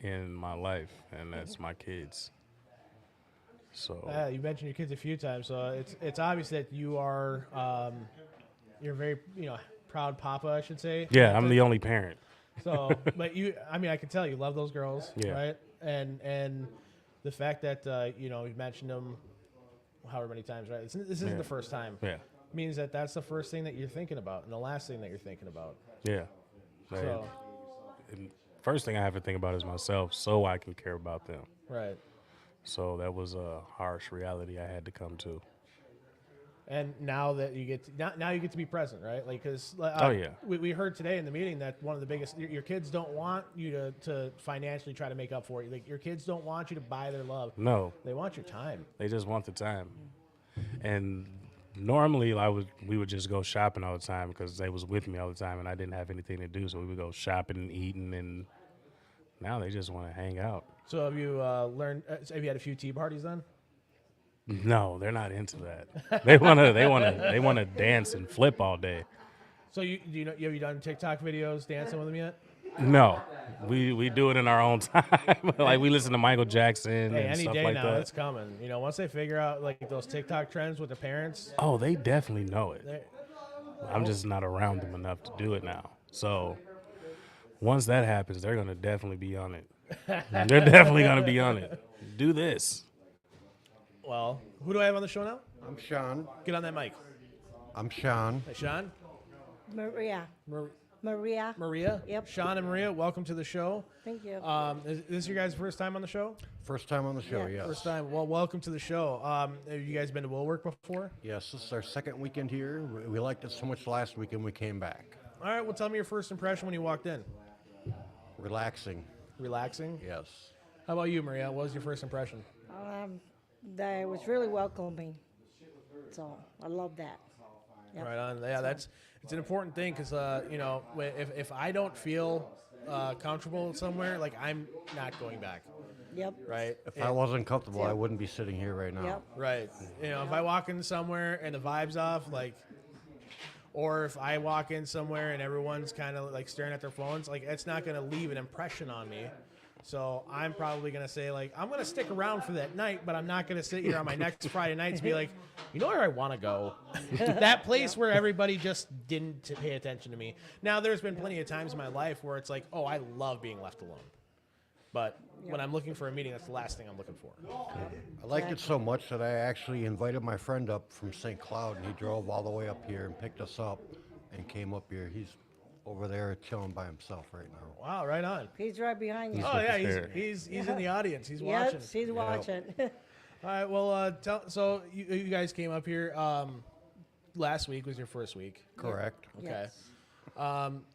in my life, and that's my kids. So You mentioned your kids a few times, so it's obvious that you are you're very proud papa, I should say. yeah, I'm the only parent. So, but I mean, I can tell you love those girls, Yeah. right? And the fact that you mentioned them however many times, right? This isn't Yeah. the first time. Yeah, Means that that's the first thing that you're thinking about, and the last thing that you're thinking about. yeah. Like, So, and first thing I have to think about is myself, so I can care about them. right. So that was a harsh reality I had to come to. And now that you get now you get to be present, right? Like, because Oh, yeah. we heard today in the meeting that one of the biggest your kids don't want you to financially try to make up for it. Like, your kids don't want you to buy their love. No, They want your time. they just want the time. And normally we would just go shopping all the time because they was with me all the time, and I didn't have anything to do, so we would go shopping and eating. And now they just want to hang out. So have you learned? Have you had a few tea parties then? No, they're not into that. They wanna dance and flip all day. So have you done TikTok videos dancing with them yet? No, we do it in our own time. Like, we listen to Michael Jackson Hey, and any stuff day like now, that. it's coming. Once they figure out like those TikTok trends with the parents, Oh, they definitely know it. they- I'm just not around them enough to do it now. So once that happens, they're gonna definitely be on it. They're definitely gonna be on it. Do this. well, who do I have on the show now? I'm Sean. Get on that mic. I'm Sean. Hey, Sean, Maria. Mar- Maria. Maria. Yep. Sean and Maria, welcome to the show. Thank you. Is this your guys' first time on the show? First time on the show, Yeah. yes. First time. Well, welcome to the show. Have you guys been to Woolwork before? Yes, this is our second weekend here. We liked it so much last weekend we came back. All right. Well, tell me your first impression when you walked in. Relaxing, Relaxing. yes. How about you, Maria? What was your first impression? That was really welcoming. So I love that. Yep. Right on. Yeah, it's an important thing because if I don't feel comfortable somewhere, like, I'm not going back. Yep. Right. If I wasn't comfortable, I wouldn't be sitting here right now. Yep. Right. If I walk in somewhere and the vibe's off, like, or if I walk in somewhere and everyone's kind of like staring at their phones, like, it's not going to leave an impression on me. So I'm probably going to say, like, I'm going to stick around for that night, but I'm not going to sit here on my next Friday night to be like, you know where I want to go? That place where everybody just didn't pay attention to me. Now, there's been plenty of times in my life where it's like, oh, I love being left alone. But when I'm looking for a meeting, that's the last thing I'm looking for. I liked it so much that I actually invited my friend up from St. Cloud, and he drove all the way up here and picked us up and came up here. He's over there chilling by himself right now. Wow, right on. He's right behind you. Oh yeah, Fair. he's in the audience. He's watching. Yes, he's watching. All right. Well, so you guys came up here. Last week was your first week. Correct. Okay. Yes.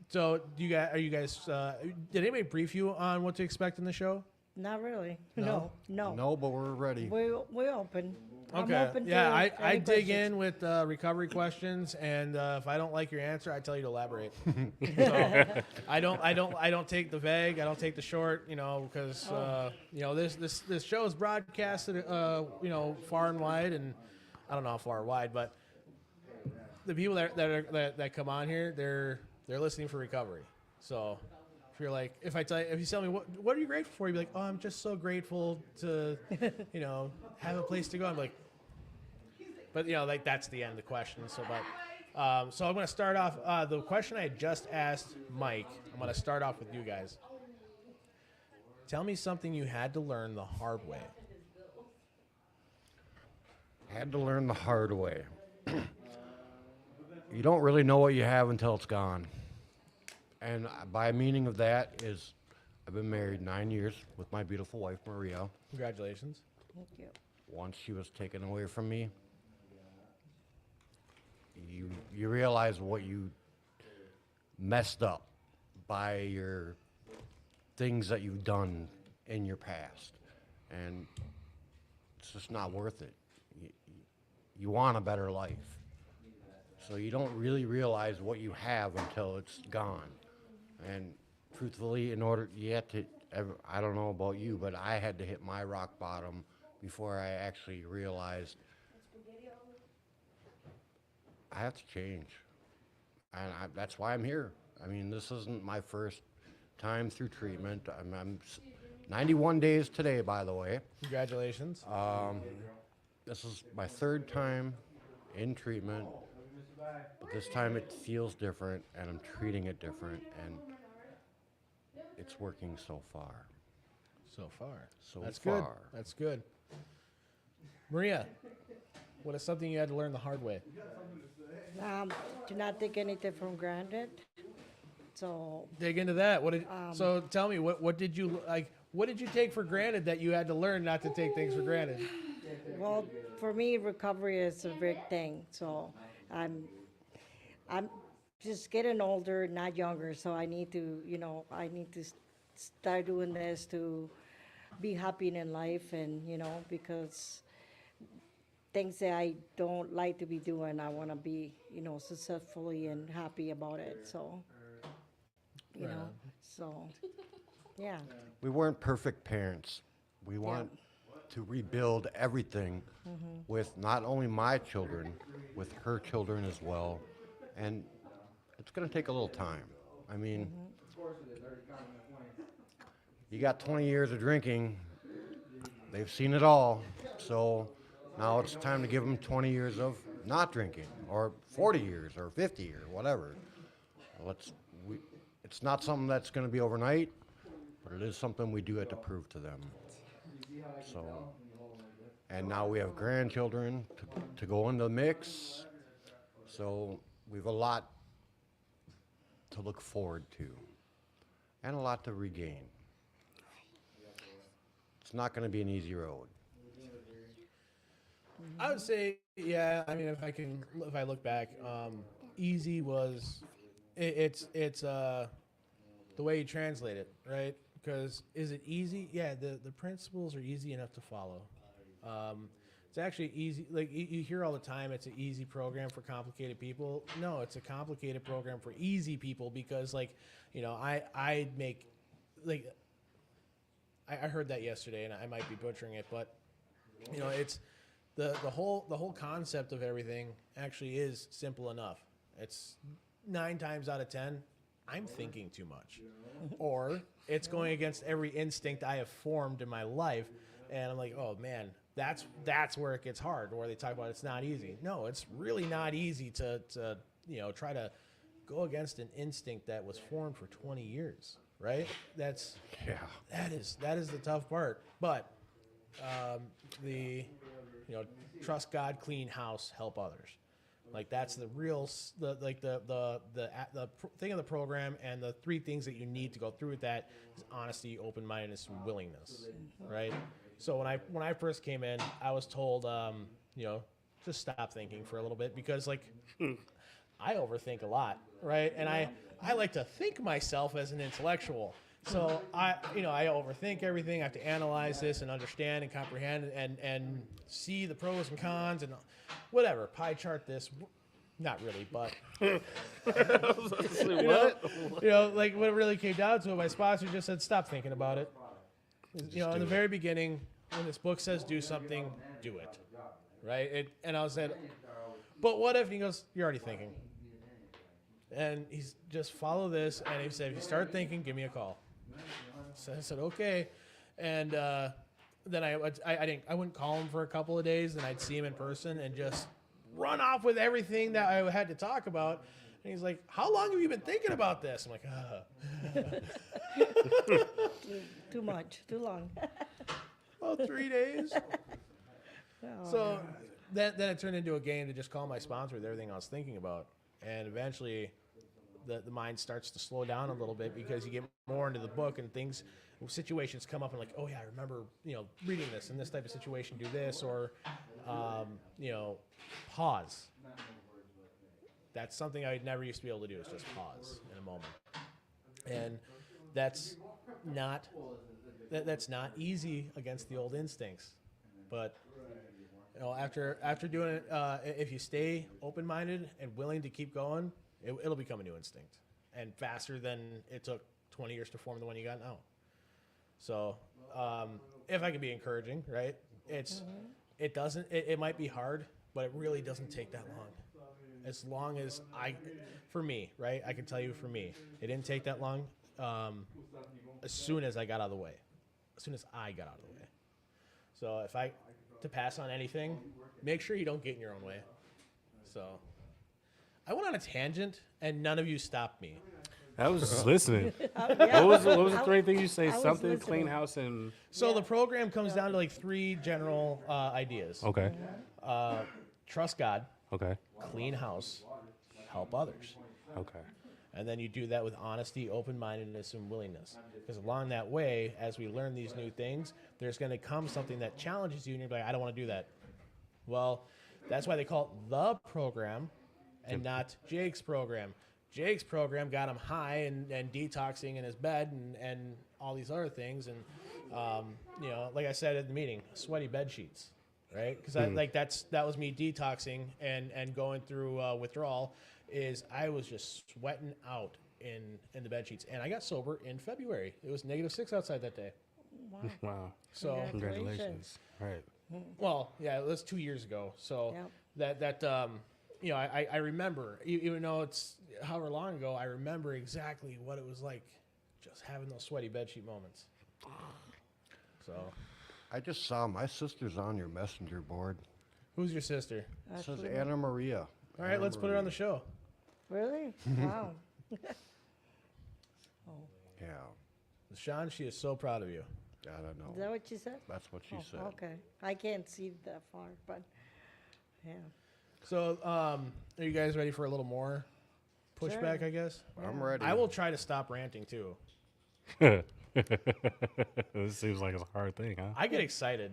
So are you guys? Did anybody brief you on what to expect in the show? Not really. No? No. No, but we're ready. We're open. I'm Okay. open Yeah, to I any dig questions. in with recovery questions, and if I don't like your answer, I tell you to elaborate. So, I don't take the vague. I don't take the short. Because this show is broadcasted far and wide, and I don't know how far wide, but the people that come on here, they're listening for recovery. So if you tell me what are you grateful for, you'd be like, oh, I'm just so grateful to have a place to go. I'm like, but that's the end of the question. So I'm going to start off the question I had just asked Mike. I'm going to start off with you guys. Tell me something you had to learn the hard way. Had to learn the hard way. You don't really know what you have until it's gone. And by meaning of that is I've been married 9 years with my beautiful wife, Maria. Congratulations. Thank you. Once she was taken away from me, you realize what you messed up by your things that you've done in your past. And it's just not worth it. You want a better life. So you don't really realize what you have until it's gone. And truthfully, I don't know about you, but I had to hit my rock bottom before I actually realized I have to change. And that's why I'm here. I mean, this isn't my first time through treatment. I'm 91 days today, by the way. Congratulations. This is my third time in treatment, but this time it feels different, and I'm treating it different, and it's working so far. So far. So That's far. good. That's good. Maria, what is something you had to learn the hard way? Do not take anything for granted. So, Dig into that. So tell me, what did you like? What did you take for granted that you had to learn not to take things for granted? well, for me, recovery is a big thing. So, I'm just getting older, not younger. So I need to, start doing this to be happy in life, and because things that I don't like to be doing, I want to be, successfully and happy about it. So, you Right know, on. so, yeah. We weren't perfect parents. We want to rebuild everything with not only my children, with her children as well. And it's going to take a little time. I mean, you got 20 years of drinking, they've seen it all. So now it's time to give them 20 years of not drinking, or 40 years, or 50, or whatever. It's not something that's going to be overnight, but it is something we do have to prove to them. So, and now we have grandchildren to go in the mix. So we have a lot to look forward to, and a lot to regain. It's not going to be an easy road. I would say, yeah. I mean, if I look back, easy was, it's the way you translate it, right? Because is it easy? Yeah, the principles are easy enough to follow. It's actually easy. Like you hear all the time, it's an easy program for complicated people. No, it's a complicated program for easy people because, I make, like, I heard that yesterday, and I might be butchering it, but it's the whole concept of everything actually is simple enough. It's 9 times out of 10, I'm thinking too much, or it's going against every instinct I have formed in my life, and I'm like, oh man, that's where it gets hard. Where they talk about it's not easy. No, it's really not easy to try to go against an instinct that was formed for 20 years, right? That is the tough part. But trust God, clean house, help others. Like that's the real the thing of the program, and the 3 things that you need to go through with that is honesty, open-mindedness, and willingness, right? So when I first came in, I was told just stop thinking for a little bit because I overthink a lot, right? And I like to think myself as an intellectual. So I overthink everything. I have to analyze this and understand and comprehend and see the pros and cons and whatever. Pie chart this, not really, but like what it really came down to, my sponsor just said, stop thinking about it. In the very beginning, when this book says do something, do it, right? And I said, but what if? And he goes, you're already thinking. And he's just follow this, and he said, if you start thinking, give me a call. So I said, okay. And then I wouldn't call him for a couple of days, and I'd see him in person and just run off with everything that I had to talk about. And he's like, how long have you been thinking about this? I'm like, Too much, too long. well, 3 days. So then it turned into a game to just call my sponsor with everything I was thinking about. And eventually the mind starts to slow down a little bit because you get more into the book and situations come up and like, oh yeah, I remember, reading this in this type of situation, do this, or, pause. That's something I never used to be able to do, is just pause in a moment. And that's not easy against the old instincts. But after doing it, if you stay open-minded and willing to keep going, it'll become a new instinct, and faster than it took 20 years to form the one you got now. So, if I could be encouraging, right? It might be hard, but it really doesn't take that long. as long as for me, right? I can tell you for me, it didn't take that long. As soon as I got out of the way, So to pass on anything, make sure you don't get in your own way. So I went on a tangent and none of you stopped me. I was just listening. Yeah. What was the three things you say? I was Something, clean listening. house, and So the program comes down to like 3 general ideas. okay, Trust God, okay, clean house, help others. okay. And then you do that with honesty, open-mindedness, and willingness. Because along that way, as we learn these new things, there's going to come something that challenges you, and you're like, I don't want to do that. Well, that's why they call it the program and not Jake's program. Jake's program got him high and detoxing in his bed and all these other things. And, like I said at the meeting, sweaty bed sheets, right? Because that was me detoxing and going through withdrawal. Is I was just sweating out in the bed sheets, and I got sober in February. It was -6 outside that day. Wow. So Congratulations. Right. well, yeah, it was 2 years ago. So Yep. I remember, even though it's however long ago, I remember exactly what it was like, just having those sweaty bedsheet moments. So, I just saw my sister's on your messenger board. who's your sister? It says Anna Maria. All right, let's put her on the show. Really? Wow. Yeah, Sean, she is so proud of you. I don't know. Is that what you said? That's what she said. Okay. I can't see that far, but yeah. So, are you guys ready for a little more pushback, Sure. I guess? I'm ready. I will try to stop ranting, too. This seems like it's a hard thing, huh? I get excited.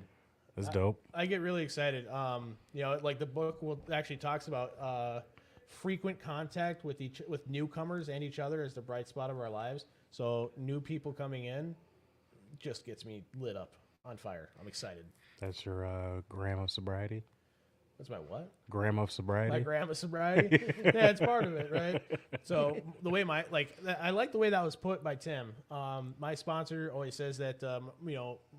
That's dope. I get really excited. Like the book actually talks about frequent contact with newcomers and each other as the bright spot of our lives. So new people coming in just gets me lit up on fire. I'm excited. That's your gram of sobriety? That's my what? Gram of sobriety? My grandma's sobriety. Yeah, it's part of it, right? So the way I like the way that was put by Tim. My sponsor always says that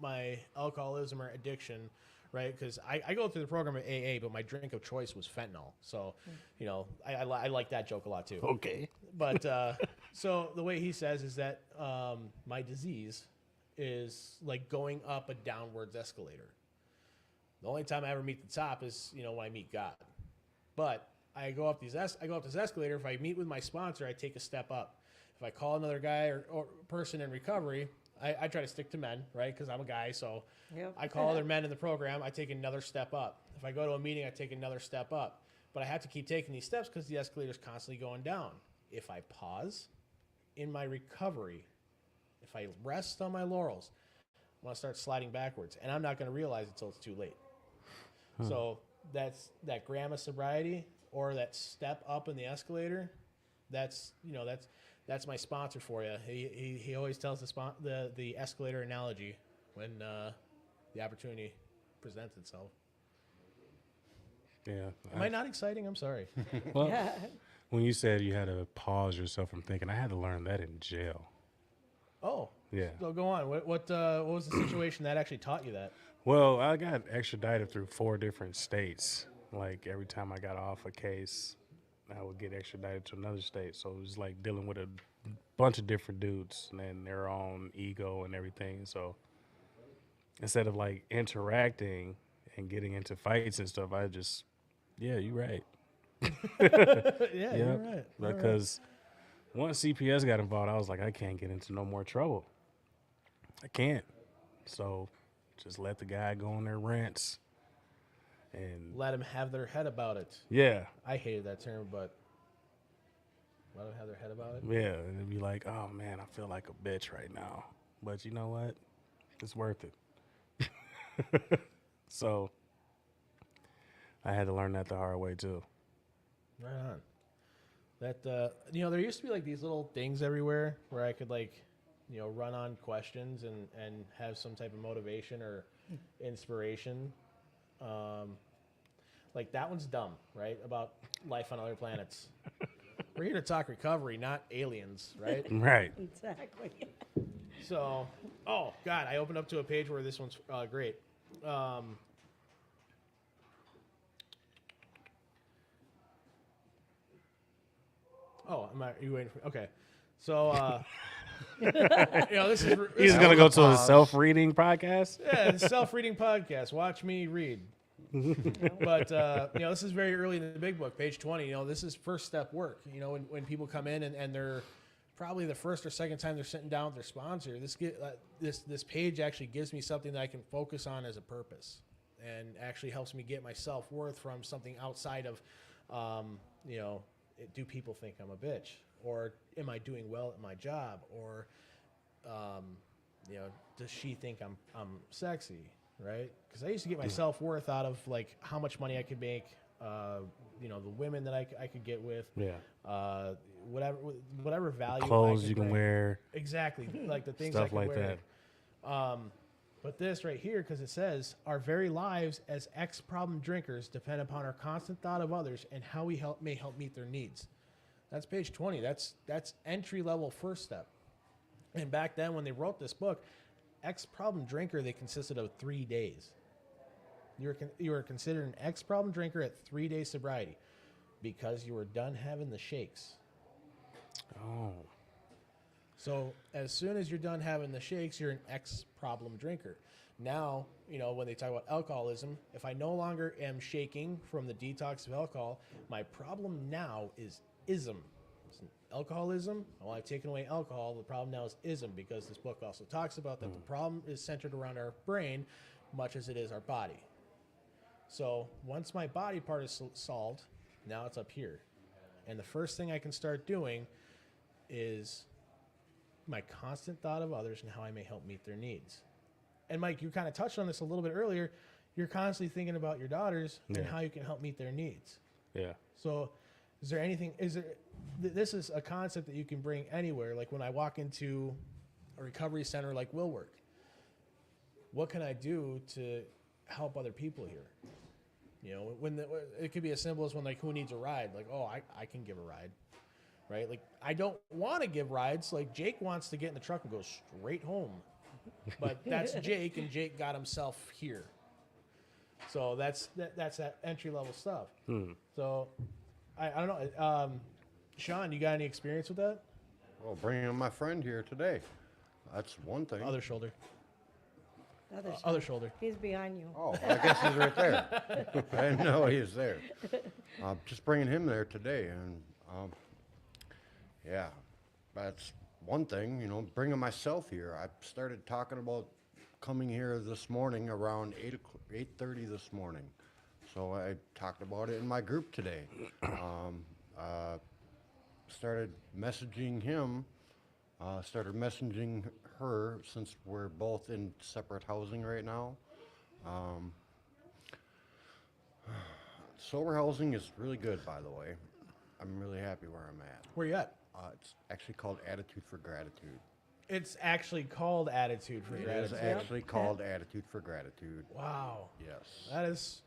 my alcoholism or addiction, right? Because I go through the program at AA, but my drink of choice was fentanyl. So, I like that joke a lot too. Okay. But so the way he says is that my disease is like going up a downwards escalator. The only time I ever meet the top is, when I meet God. But I go up this escalator. If I meet with my sponsor, I take a step up. If I call another guy or person in recovery, I try to stick to men, right? Because I'm a guy, so Yep. I call other men in the program. I take another step up. If I go to a meeting, I take another step up. But I have to keep taking these steps because the escalator is constantly going down. If I pause in my recovery, if I rest on my laurels, I'm going to start sliding backwards. And I'm not going to realize it until it's too late. So that's that gram of sobriety or that step up in the escalator. That's my sponsor for you. He always tells the escalator analogy when the opportunity presents itself. Yeah. Am I not exciting? I'm sorry. Well, when you said you had to pause yourself from thinking, I had to learn that in jail. Oh. Yeah. So go on. What was the situation that actually taught you that? Well, I got extradited through 4 different states. Like every time I got off a case, I would get extradited to another state. So it was like dealing with a bunch of different dudes and their own ego and everything. So instead of like interacting and getting into fights and stuff, I just, yeah, you're right. Yeah, you're right. Because once CPS got involved, I was like, I can't get into no more trouble. I can't. So just let the guy go on their rants. And Let them have their head about it. yeah, I hated that term, but let them have their head about it. yeah. And it'd be like, oh man, I feel like a bitch right now. But you know what? It's worth it. So I had to learn that the hard way too. Right on. That there used to be like these little things everywhere where I could run on questions and have some type of motivation or inspiration. Like that one's dumb, right? About life on other planets. We're here to talk recovery, not aliens, right? Right. Exactly. So, oh God, I opened up to a page where this one's great. Oh, are you waiting for me? Okay. So, this is He's gonna go to a self-reading podcast. yeah, it's a self-reading podcast. Watch me read. But this is very early in the big book, page 20. This is first step work. When people come in and they're probably the first or second time they're sitting down with their sponsor, this page actually gives me something that I can focus on as a purpose, and actually helps me get my self-worth from something outside of, do people think I'm a bitch, or am I doing well at my job, or does she think I'm sexy, right? Because I used to get my self-worth out of like how much money I could make, the women that I could get with, whatever value, Clothes I you could can bring. wear, Exactly, like the things I stuff could like wear. that. But this right here, because it says, our very lives as ex-problem drinkers depend upon our constant thought of others and how we may help meet their needs. That's page 20. That's entry-level first step. And back then, when they wrote this book, ex-problem drinker, they consisted of 3 days. You were considered an ex-problem drinker at 3 days sobriety because you were done having the shakes. Oh. So as soon as you're done having the shakes, you're an ex-problem drinker. Now, when they talk about alcoholism, if I no longer am shaking from the detox of alcohol, my problem now is ism. It's an alcoholism. Well, I've taken away alcohol. The problem now is ism, because this book also talks about that the problem is centered around our brain much as it is our body. So once my body part is solved, now it's up here. And the first thing I can start doing is my constant thought of others and how I may help meet their needs. And Mike, you kind of touched on this a little bit earlier. You're constantly thinking about your daughters and how you can help meet their needs. Yeah. So this is a concept that you can bring anywhere. Like when I walk into a recovery center like Will Work, what can I do to help other people here? It could be as simple as when, like, who needs a ride? Like, oh, I can give a ride. Right? Like, I don't want to give rides. Like, Jake wants to get in the truck and go straight home. But that's Jake, and Jake got himself here. So that's that entry-level stuff. So, I don't know. Sean, you got any experience with that? Well, bringing in my friend here today. That's one thing. Other shoulder. Other shoulder. He's behind you. Oh, I guess he's right there. I didn't know he was there. Just bringing him there today. And, yeah, that's one thing, bringing myself here. I started talking about coming here this morning around 8:30 this morning. So I talked about it in my group today. Started messaging him, started messaging her, since we're both in separate housing right now. Sober housing is really good, by the way. I'm really happy where I'm at. Where you at? It's actually called Attitude for Gratitude. It's actually called Attitude for Gratitude. It is actually called Attitude for Gratitude. Wow. Yes.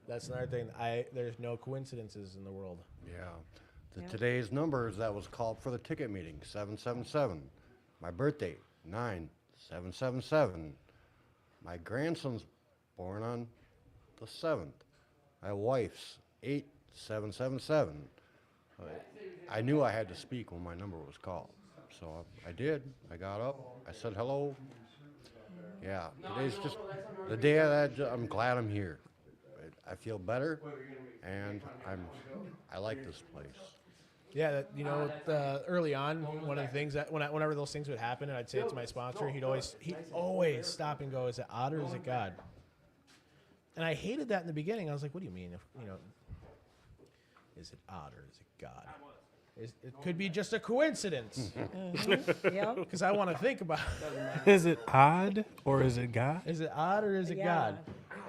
That's another thing. There's no coincidences in the world. Yeah. Today's numbers that was called for the ticket meeting, 777. My birthday, 9777. My grandson's born on the 7th. My wife's 8777. I knew I had to speak when my number was called. So I did. I got up. I said hello. Yeah, today's just the day I'm glad I'm here. I feel better, and I like this place. Yeah, early on, one of the things that whenever those things would happen, and I'd say it to my sponsor, he'd always stop and go, "Is it odd or is it God?" And I hated that in the beginning. I was like, "What do you mean? Is it odd or is it God?" It could be just a coincidence. Yep. Because I want to think about Is it odd or is it God? Is it odd or is it Yeah. God?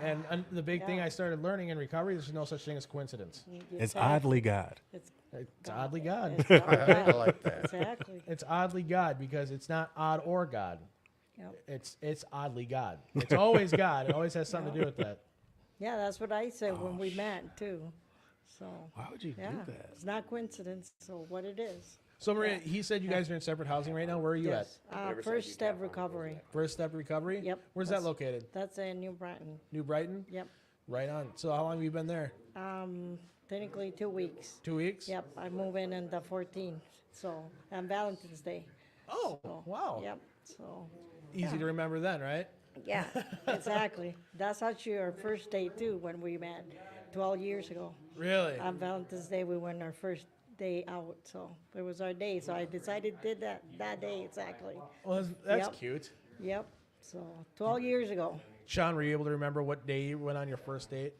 And the big thing I started learning in recovery, there's no such thing as coincidence. It's oddly God. It's It's oddly God. It's oddly I God. like that. Exactly. It's oddly God because it's not odd or God. Yep. It's oddly God. It's always God. It always has something to do with that. Yeah, that's what I said when we met too. So Why would you yeah, do that? it's not coincidence. So what it is. So Maria, he said you guys are in separate housing right now. Where are you Yes. First step recovery. at? First Step Recovery? Yep. Where's that located? That's in New Brighton. New Brighton? Yep. Right on. So how long have you been there? Technically 2 weeks. 2 weeks? Yep, I move in on the 14th, so on Valentine's Day. Oh, So, wow. Yep. So Easy to remember then, right? yeah, exactly. That's actually our first date too when we met 12 years ago. Really? On Valentine's Day, we went our first day out, so it was our day. So I decided did that day exactly. Well, that's Yep. cute. Yep. So 12 years ago. Sean, were you able to remember what day you went on your first date?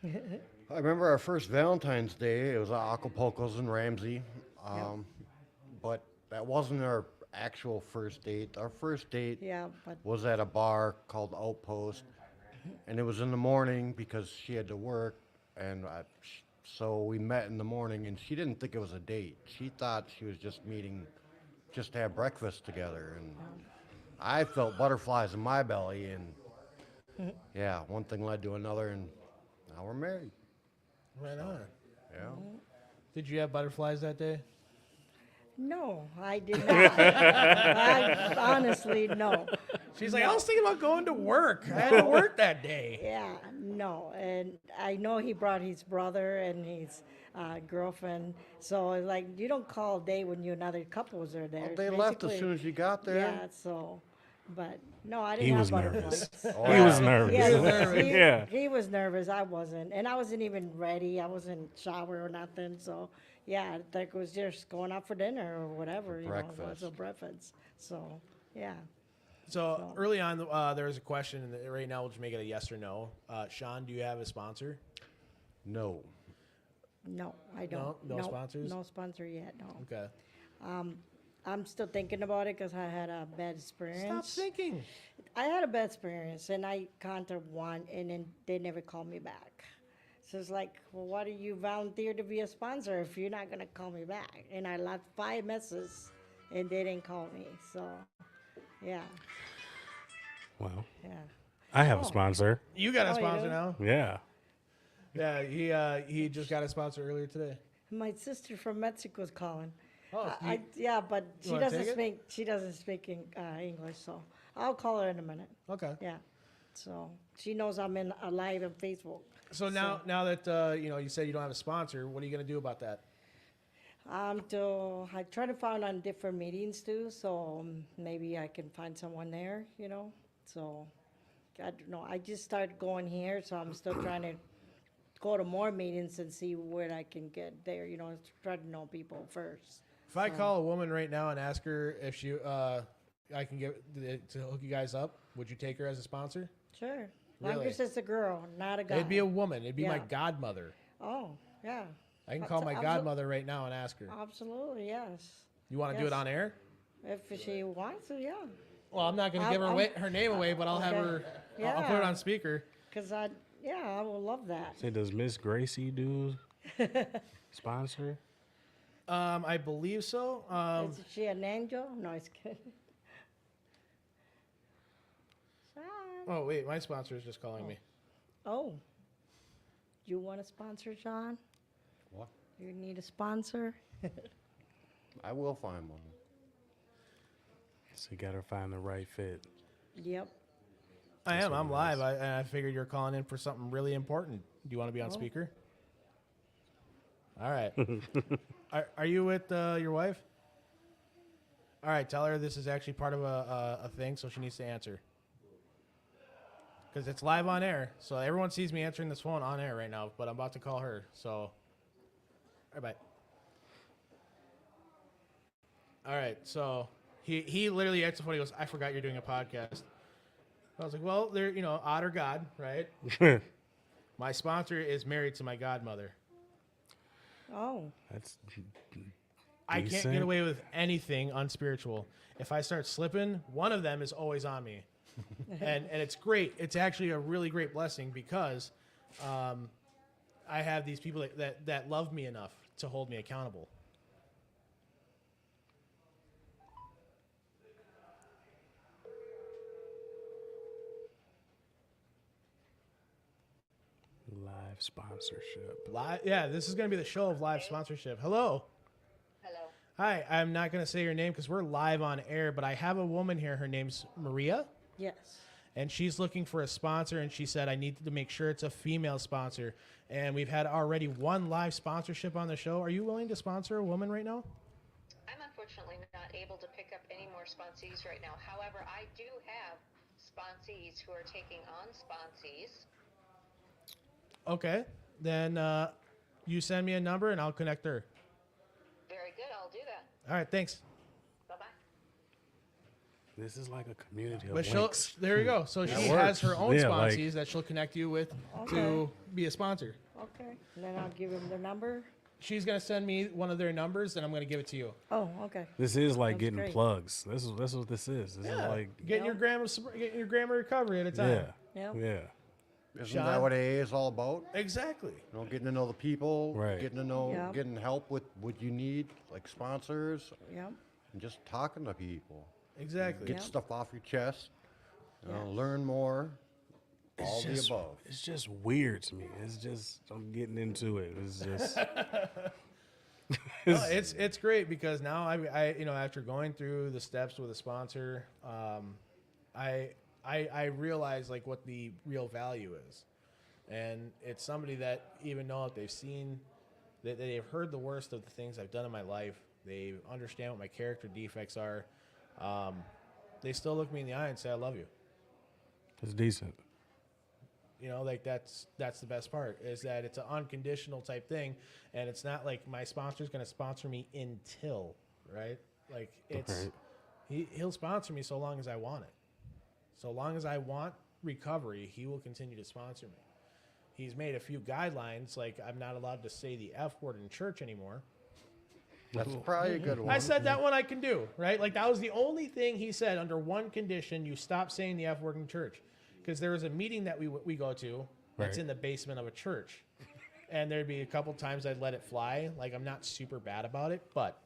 I remember our first Valentine's Day. It was at Acapulco's in Ramsey. But that wasn't our actual first date. Our first date Yeah, but was at a bar called Outpost. And it was in the morning because she had to work. And so we met in the morning, and she didn't think it was a date. She thought she was just meeting just to have breakfast together. And I felt butterflies in my belly. And yeah, one thing led to another, and now we're married. Right on. Yeah. Did you have butterflies that day? no, I did not. I honestly, no. She's like, I was thinking about going to work. I had to work that day. Yeah, no. And I know he brought his brother and his girlfriend. So it's like, you don't call a day when you and other couples are there. Well, they left as Basically, soon as you got there. Yeah, so, but no, I didn't He have was butterflies. nervous. Oh, He yeah. was nervous. Yeah. He was nervous. I wasn't. And I wasn't even ready. I wasn't shower or nothing. So, yeah, I think it was just going out for dinner or whatever. You know, it was Breakfast. a breakfast. So, yeah. So early on, there was a question, and right now we'll just make it a yes or no. Sean, do you have a sponsor? No. No, I don't. No sponsors? No sponsor yet, no. Okay. I'm still thinking about it because I had a bad experience. Stop thinking. I had a bad experience, and I contacted one, and then they never called me back. So it's like, well, why do you volunteer to be a sponsor if you're not gonna call me back? And I left 5 messages, and they didn't call me. So, yeah, Well, yeah. I have a sponsor. You got a Oh, you sponsor do? now? Yeah. Yeah, he just got a sponsor earlier today. My sister from Mexico is calling. Oh, Yeah, but she wanna doesn't take it? speak. She doesn't speak English, so I'll call her in a minute. okay. Yeah, so she knows I'm in live on Facebook. So now that you said you don't have a sponsor, what are you gonna do about that? I try to find on different meetings too, so maybe I can find someone there. So I don't know. I just started going here, so I'm still trying to go to more meetings and see where I can get there. Try to know people first. If I call a woman right now and ask her if I can get to hook you guys up, would you take her as a sponsor? Sure. Long Really? as it's a girl, not a guy. It'd be a woman. It'd be my Yeah. godmother. Oh, yeah. I can call my godmother right now and ask her. Absolutely, yes. You want to do it Yes. on air? If she wants to, yeah. Well, I'm not going to I'll- give I'll- her name away, but I'll have Okay. her. I'll put it Yeah. on speaker. Because I will love that. Say, does Miss Gracie do sponsor? I believe so. Is she an angel? No, it's good. Oh wait, my sponsor is just calling me. Oh. You want a sponsor, John? What? You need a sponsor? I will find one. So you got to find the right fit. Yep. I am. what I'm it live. I figured you're calling in for something really important. Do you want to be on speaker? All right. Are you with your wife? All right. Tell her this is actually part of a thing, so she needs to answer. Because it's live on air, so everyone sees me answering this phone on air right now. But I'm about to call her. So, all right, bye. All right. So he literally answered the phone. He goes, "I forgot you're doing a podcast." I was like, well, they're, odd or God, right? My sponsor is married to my godmother. Oh. That's I can't decent. get away with anything unspiritual. If I start slipping, one of them is always on me. and it's great. It's actually a really great blessing because I have these people that love me enough to hold me accountable. live sponsorship. Yeah, this is going to be the show of live sponsorship. Hello. Hello. Hi, I'm not going to say your name because we're live on air, but I have a woman here. Her name's Maria. Yes. and she's looking for a sponsor, and she said I need to make sure it's a female sponsor. And we've had already one live sponsorship on the show. Are you willing to sponsor a woman right now? I'm unfortunately not able to pick up any more sponsees right now. However, I do have sponsees who are taking on sponsees. Okay, then you send me a number and I'll connect her. Very good. I'll do that. All right, thanks. Bye-bye. This is like a community of But she'll, links. there you go. So That she works. has her own Yeah, like- sponsees that she'll connect you with to Okay. be a sponsor. Okay, and then I'll give him the number. She's gonna send me one of their numbers, and I'm gonna give it to you. Oh, okay. This is like That's getting great. plugs. This is what this is. This is like Getting your grandma recovery at a time. yeah, Yep. yeah. Isn't Sean? that what AA is all about? Exactly. You know, getting to know the people, Right. getting to know, Yeah. getting help with what you need, like sponsors, Yep. and just talking to people. Exactly. Get Yeah. stuff off your chest. You know, Yeah. learn more. All It's just, the above. It's just weird to me. It's just I'm getting into it. It's just No, it's great because now I after going through the steps with a sponsor, I realize like what the real value is, and it's somebody that even though if they've seen that they've heard the worst of the things I've done in my life, they understand what my character defects are. They still look me in the eye and say I love you. it's decent. You know, like that's the best part is that it's an unconditional type thing, and it's not like my sponsor's going to sponsor me until, right? Like it's he'll sponsor me so long as I want it. So long as I want recovery, he will continue to sponsor me. He's made a few guidelines, like I'm not allowed to say the F word in church anymore. That's probably a good one. I said that one I can do, right? Like that was the only thing he said under one condition: you stop saying the F word in church. Because there was a meeting that we go to that's Right. in the basement of a church. And there'd be a couple times I'd let it fly. Like, I'm not super bad about it. But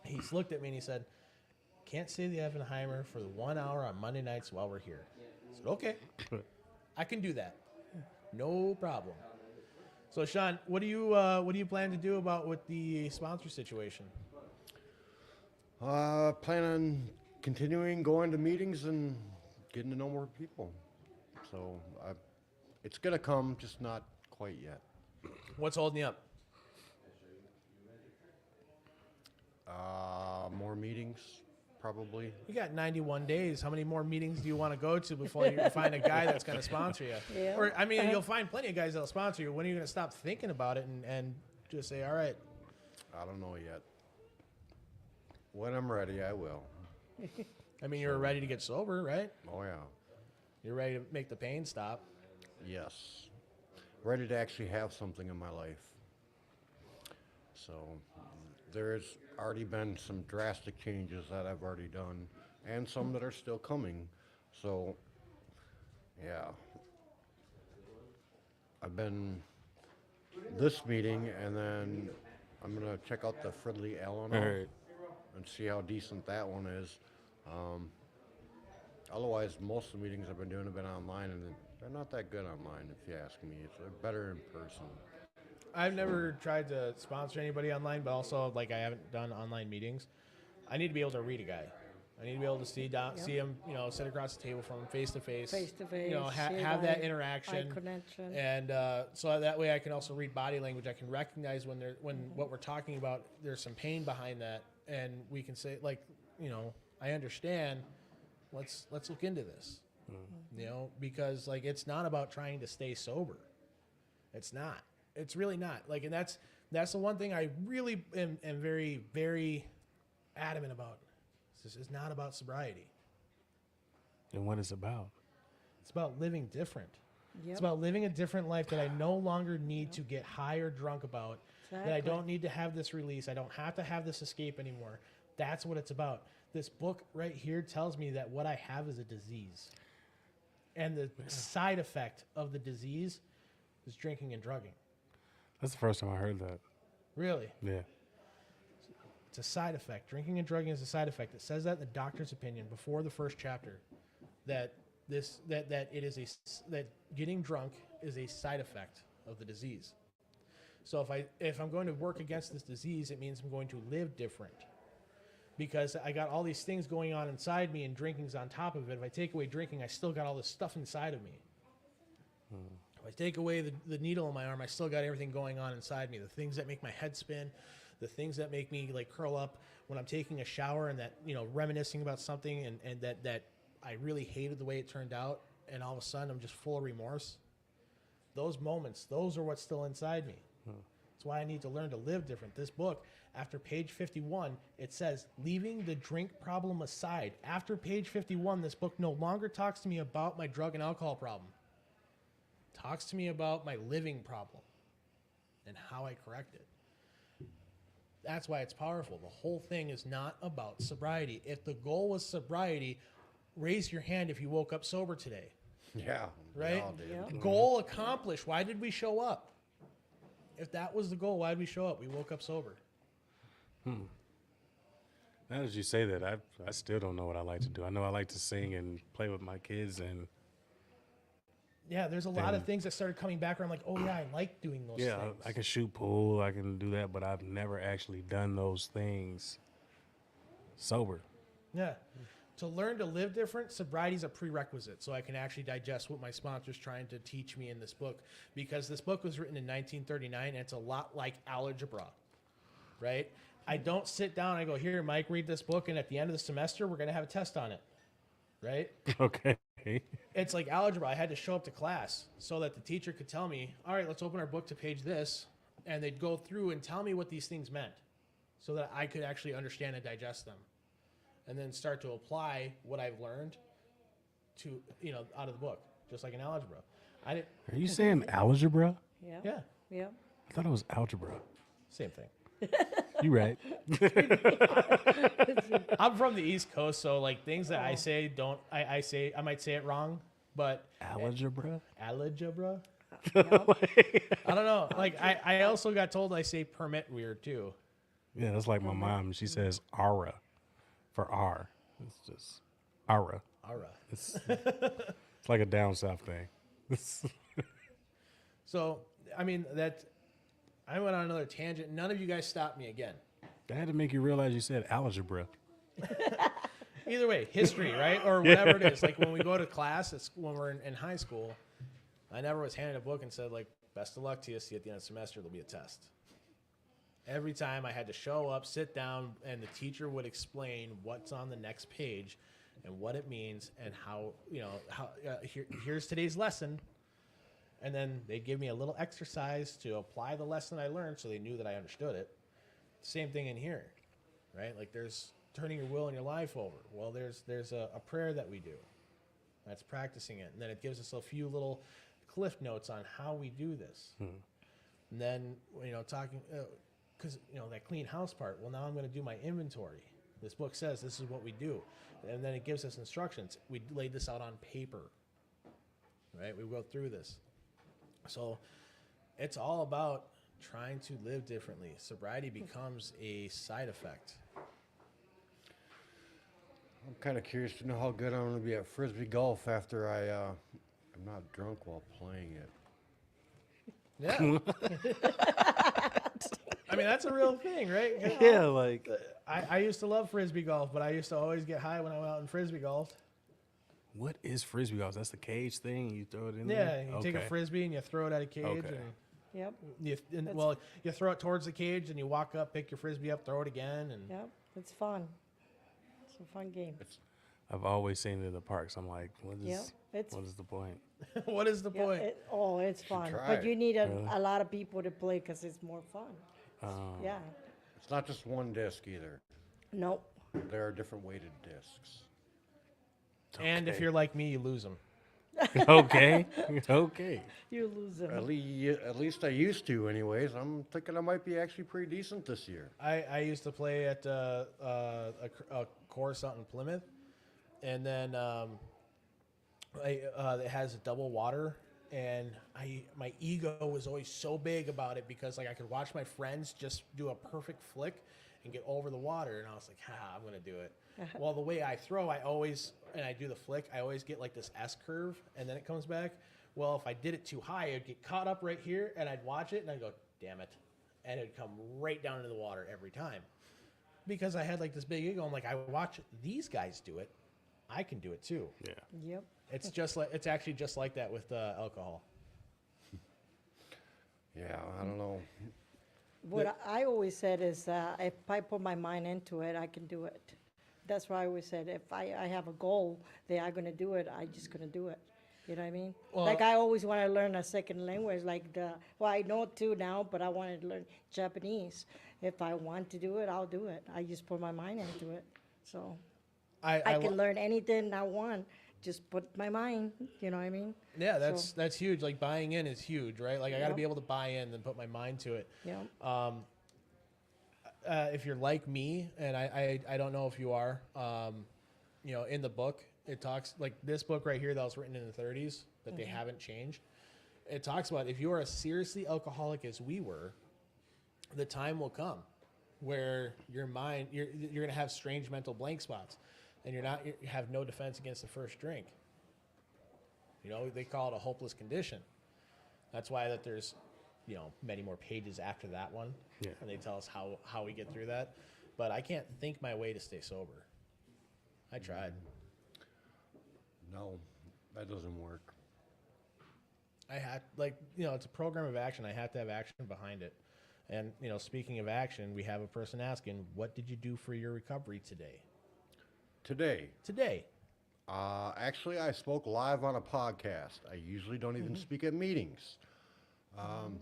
he's looked at me and he said, can't say the Evenheimer for the 1 hour on Monday nights while we're here. I said, okay. I can do that. No problem. So, Sean, what do you plan to do about with the sponsor situation? Plan on continuing going to meetings and getting to know more people. So it's gonna come, just not quite yet. What's holding you up? More meetings, probably. You got 91 days. How many more meetings do you want to go to before you find a guy that's going to sponsor you? Yeah. Or, I mean, you'll find plenty of guys that'll sponsor you. When are you going to stop thinking about it and just say, all right, I don't know yet. When I'm ready, I will. I mean, you're ready to get sober, right? Oh yeah. You're ready to make the pain stop. Yes. Ready to actually have something in my life. So there's already been some drastic changes that I've already done and some that are still coming. So yeah. I've been this meeting and then I'm gonna check out the Fridley Allen All right. and see how decent that one is. Otherwise, most of the meetings I've been doing have been online, and they're not that good online, if you ask me. They're better in person. I've never tried to sponsor anybody online, but also, like, I haven't done online meetings. I need to be able to read a guy. I need to be able to see him, sit across the table from him face to face. Face to face. Have that interaction. Eye connection. And so that way I can also read body language. I can recognize when what we're talking about, there's some pain behind that. And we can say, like, I understand. Let's look into this. Because like it's not about trying to stay sober. It's not. It's really not. Like, and that's the one thing I really am very, very adamant about. This is not about sobriety. And what it's about. It's about living different. Yep. It's about living a different life that I no longer need to get high or drunk about. That I Exactly. don't need to have this release. I don't have to have this escape anymore. That's what it's about. This book right here tells me that what I have is a disease. And the side effect of the disease is drinking and drugging. That's the first time I heard that. Really? Yeah. It's a side effect. Drinking and drugging is a side effect. It says that in the doctor's opinion before the first chapter, that that getting drunk is a side effect of the disease. So if I'm going to work against this disease, it means I'm going to live different. because I got all these things going on inside me and drinking's on top of it. If I take away drinking, I still got all this stuff inside of me. If I take away the needle in my arm, I still got everything going on inside me. The things that make my head spin, the things that make me like curl up when I'm taking a shower and that, you know, reminiscing about something and that I really hated the way it turned out. And all of a sudden I'm just full of remorse. Those moments, those are what's still inside me. That's why I need to learn to live different. This book, after page 51, it says, leaving the drink problem aside. After page 51, this book no longer talks to me about my drug and alcohol problem. It talks to me about my living problem and how I correct it. That's why it's powerful. The whole thing is not about sobriety. If the goal was sobriety, raise your hand if you woke up sober today. Yeah. Right? We all did. Yep. Goal accomplished. Why did we show up? If that was the goal, why did we show up? We woke up sober. Now that you say that, I still don't know what I like to do. I know I like to sing and play with my kids, and Yeah, there's a lot of things that started coming back where I'm like, oh yeah, I like doing those yeah, things. I can shoot pool, I can do that, but I've never actually done those things sober. Yeah. To learn to live different, sobriety is a prerequisite, so I can actually digest what my sponsor's trying to teach me in this book. Because this book was written in 1939, and it's a lot like algebra, right? I don't sit down and I go, here, Mike, read this book, and at the end of the semester, we're going to have a test on it, right? Okay. It's like algebra. I had to show up to class so that the teacher could tell me, all right, let's open our book to page this, and they'd go through and tell me what these things meant so that I could actually understand and digest them. And then start to apply what I've learned to, you know, out of the book, just like in algebra. I didn't. Are you saying algebra? Yeah. Yeah, Yep. I thought it was algebra. same thing. You right. I'm from the East Coast, so like things that I say don't. I say I might say it wrong, but Algebra? algebra. Yep. I don't know. Like I also got told I say permit weird too. Yeah, that's like my mom. She says aura for R. It's just aura. All right. It's like a down south thing. So I mean that. I went on another tangent. None of you guys stopped me again. I had to make you realize you said algebra. Either way, history, right? Or whatever it is. Like when we go to class, it's when we're in high school, I never was handed a book and said, like, best of luck to you. See you at the end of the semester. There'll be a test. Every time I had to show up, sit down, and the teacher would explain what's on the next page and what it means and how, you know, here's today's lesson. And then they'd give me a little exercise to apply the lesson I learned so they knew that I understood it. Same thing in here, right? Like there's turning your will and your life over. Well, there's a prayer that we do. That's practicing it. And then it gives us a few little cliff notes on how we do this. And then, you know, talking, because, you know, that clean house part, well, now I'm going to do my inventory. This book says this is what we do. And then it gives us instructions. We laid this out on paper, right? We go through this. So it's all about trying to live differently. Sobriety becomes a side effect. I'm kind of curious to know how good I'm going to be at frisbee golf after I'm not drunk while playing it. Yeah. I mean, that's a real thing, right? Yeah, like I used to love frisbee golf, but I used to always get high when I went out and frisbee golfed. what is frisbee golf? That's the cage thing. You throw it in Yeah, there. you take a frisbee and you throw it at a cage. Okay. Yep. You throw it towards the cage and you walk up, pick your frisbee up, throw it again, and Yep. It's fun. It's a fun game. I've always seen it in the parks. I'm like, what Yep. is It's what is the point? what is the yeah, point? it's fun. try But it. you need a lot of people to play because it's more fun. Um, Yeah. It's not just one disc either. Nope. There are different weighted discs. And if okay. you're like me, you lose them. okay. Okay. You lose them. At least I used to, anyways. I'm thinking I might be actually pretty decent this year. I used to play at a course out in Plymouth, and then it has a double water, and my ego was always so big about it because like I could watch my friends just do a perfect flick and get over the water, and I was like, I'm gonna do it. Well, the way I throw, I do the flick, I always get like this S curve, and then it comes back. Well, if I did it too high, I'd get caught up right here, and I'd watch it, and I'd go, damn it, and it'd come right down into the water every time. because I had like this big ego. I'm like, I watch these guys do it. I can do it too. Yeah. Yep. It's actually just like that with alcohol. Yeah, I don't know. What I always said is that if I put my mind into it, I can do it. That's why I always said if I have a goal that I'm gonna do it, I just gonna do it. You know what I mean? Well, like I always want to learn a second language, I know two now, but I wanted to learn Japanese. If I want to do it, I'll do it. I just put my mind into it. So I can learn anything I want. Just put my mind. You know what I mean? Yeah, that's huge. Like buying in is huge, right? Like I got to be able to buy in and put my mind to it. Yeah. If you're like me, and I don't know if you are, in the book, it talks like this book right here that was written in the 30s that they haven't changed. It talks about if you are as seriously alcoholic as we were, the time will come where your mind, you're going to have strange mental blank spots, and you have no defense against the first drink. They call it a hopeless condition. That's why that there's, many more pages after that one. Yeah. And they tell us how we get through that. But I can't think my way to stay sober. I tried. No, that doesn't work. I had, it's a program of action. I have to have action behind it. And, speaking of action, we have a person asking, what did you do for your recovery today? Today. Actually, I spoke live on a podcast. I usually don't even speak at meetings.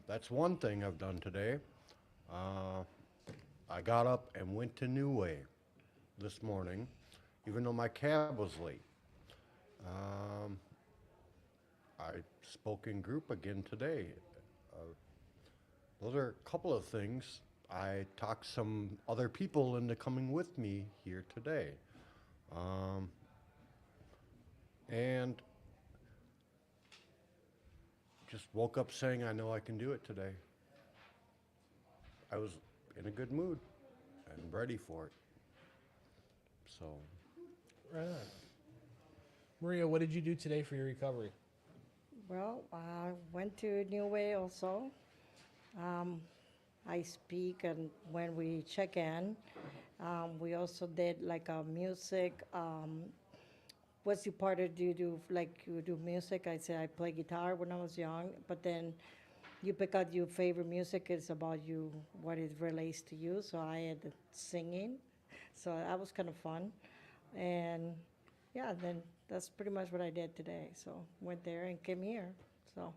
That's one thing I've done today. I got up and went to New Way this morning, even though my cab was late. I spoke in group again today. Those are a couple of things. I talked some other people into coming with me here today. And just woke up saying, I know I can do it today. I was in a good mood and ready for it. So. Right on. Maria, what did you do today for your recovery? Well, I went to New Way also. I speak, and when we check in, we also did like a music. What's your part of you do? Like you do music? I say I play guitar when I was young, but then you pick out your favorite music. It's about you, what it relates to you. So I had singing, so that was kind of fun, and yeah, then that's pretty much what I did today. So went there and came here. So.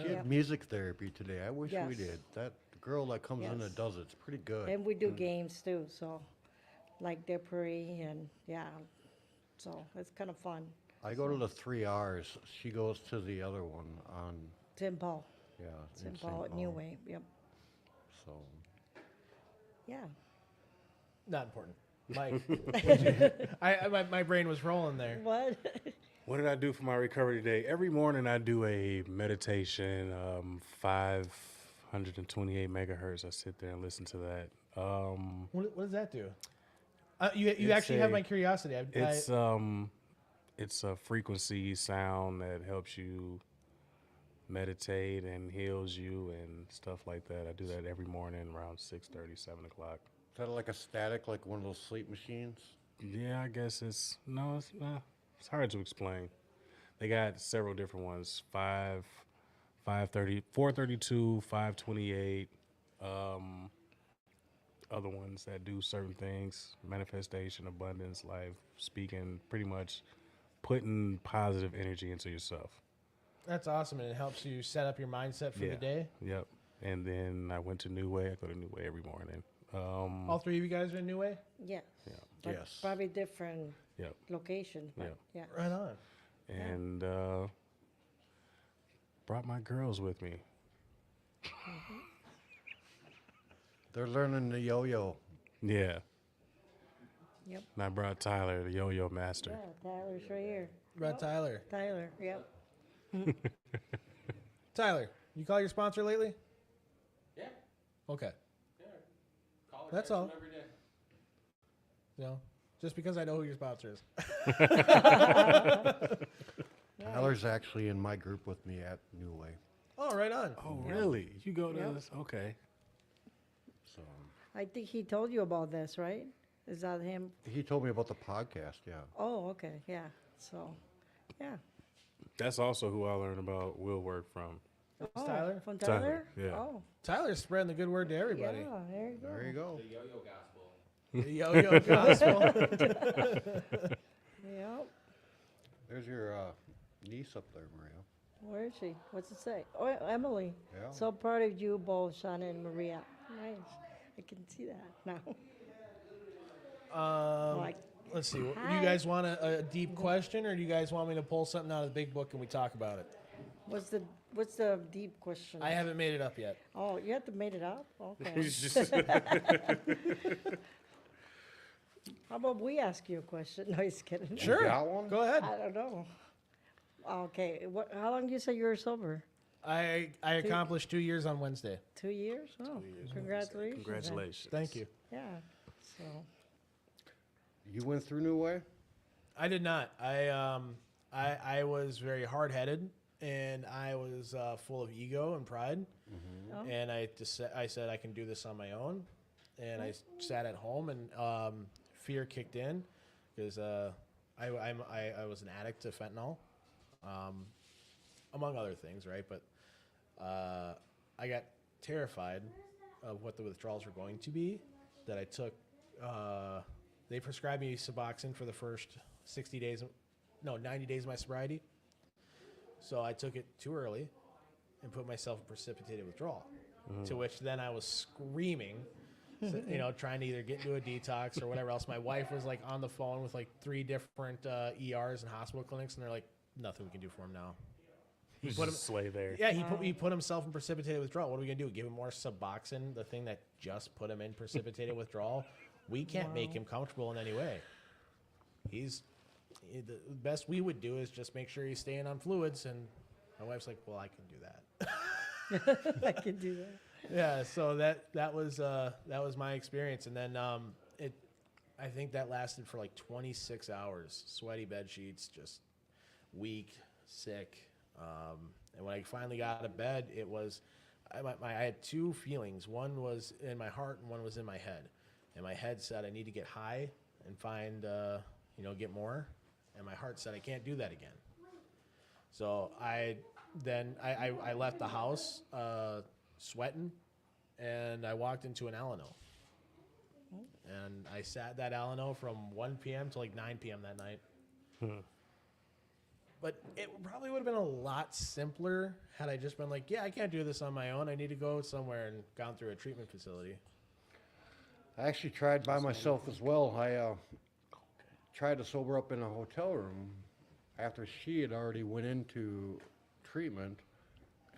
She had music therapy today. I wish we Yes. did. That girl that comes in Yes. and does it's pretty good. And we do games too, so like Deputy and so it's kind of fun. I go to the 3 R's. She goes to the other one on, St. Paul, in St. Paul at New Way, yep, So, yeah. Not important. Mike, my brain was rolling there. What? What did I do for my recovery today? Every morning I do a meditation, 528 megahertz. I sit there and listen to that. What does that do? You actually have my curiosity. It's a frequency sound that helps you meditate and heals you and stuff like that. I do that every morning around 6:30, 7 o'clock. is that like a static, like one of those sleep machines? Yeah, I guess it's hard to explain. They got several different ones, 432, 528, other ones that do certain things, manifestation, abundance, life, speaking, pretty much putting positive energy into yourself. That's awesome, and it helps you set up your mindset for the day. Yep. And then I went to New Way. I go to New Way every morning. All three of you guys are in New Way? Yes. Yeah. But Yes. probably different Yep. location, but yeah. Right on. And brought my girls with me. They're learning the yo-yo. Yeah. Yep. And I brought Tyler, the yo-yo master. Yeah, Tyler's right here. Brett Tyler. Tyler, yep. Tyler, you call your sponsor lately? Yeah. Okay. Yeah. Call That's all. every day. Just because I know who your sponsor is. Tyler's actually in my group with me at New Way. Oh, right on. Oh, really? You go to this? Okay. So I think he told you about this, right? Is that him? He told me about the podcast, yeah. Oh, okay, yeah. So, yeah. That's also who I learned about will work from. Oh, Tyler? from Tyler, Tyler? yeah. Oh, Tyler's spreading the good word to everybody. yeah. There you go. There you go. The yo-yo gospel. Yep. There's your niece up there, Maria. Where is she? What's it say? Oh, Emily. Yeah. So proud of you both, Shauna and Maria. Nice. I can see that now. Like, Let's see. Do Hi. you guys want a deep question, or do you guys want me to pull something out of the big book and we talk about it? what's the deep question? I haven't made it up yet. Oh, you have to made it up? Okay. How about we ask you a question? No, he's kidding. Sure. got one? Go ahead. I don't know. Okay. How long do you say you were sober? I accomplished 2 years on Wednesday. 2 years? Oh, congratulations. then. Congratulations. Thank you. Yeah. So, You went through New Way? I did not. I was very hard-headed, and I was full of ego and pride. oh, And I said I can do this on my own, and I sat at home, and fear kicked in because I was an addict to fentanyl, among other things, right? But I got terrified of what the withdrawals were going to be. That I took. They prescribed me Suboxone for the first 90 days of my sobriety. So I took it too early and put myself in precipitated withdrawal, to which then I was screaming, trying to either get into a detox or whatever else. My wife was like on the phone with like 3 different ERs and hospital clinics, and they're like, nothing we can do for him now. He's put just sway there. Yeah, he put himself in precipitated withdrawal. What are we going to do? Give him more Suboxone, the thing that just put him in precipitated withdrawal? We can't make him comfortable in any way. The best we would do is just make sure he's staying on fluids, and my wife's like, well, I can do that. I can do that. Yeah, so that was my experience, and then I think that lasted for like 26 hours. Sweaty bed sheets, just weak, sick, and when I finally got out of bed, it was I had 2 feelings. One was in my heart, and one was in my head. And my head said I need to get high and find get more, and my heart said I can't do that again. So I left the house sweating, and I walked into an Alano. And I sat at that Alano from 1 p.m. to like 9 p.m. that night. But it probably would have been a lot simpler had I just been like, yeah, I can't do this on my own. I need to go somewhere and gone through a treatment facility. I actually tried by myself as well. I tried to sober up in a hotel room after she had already went into treatment,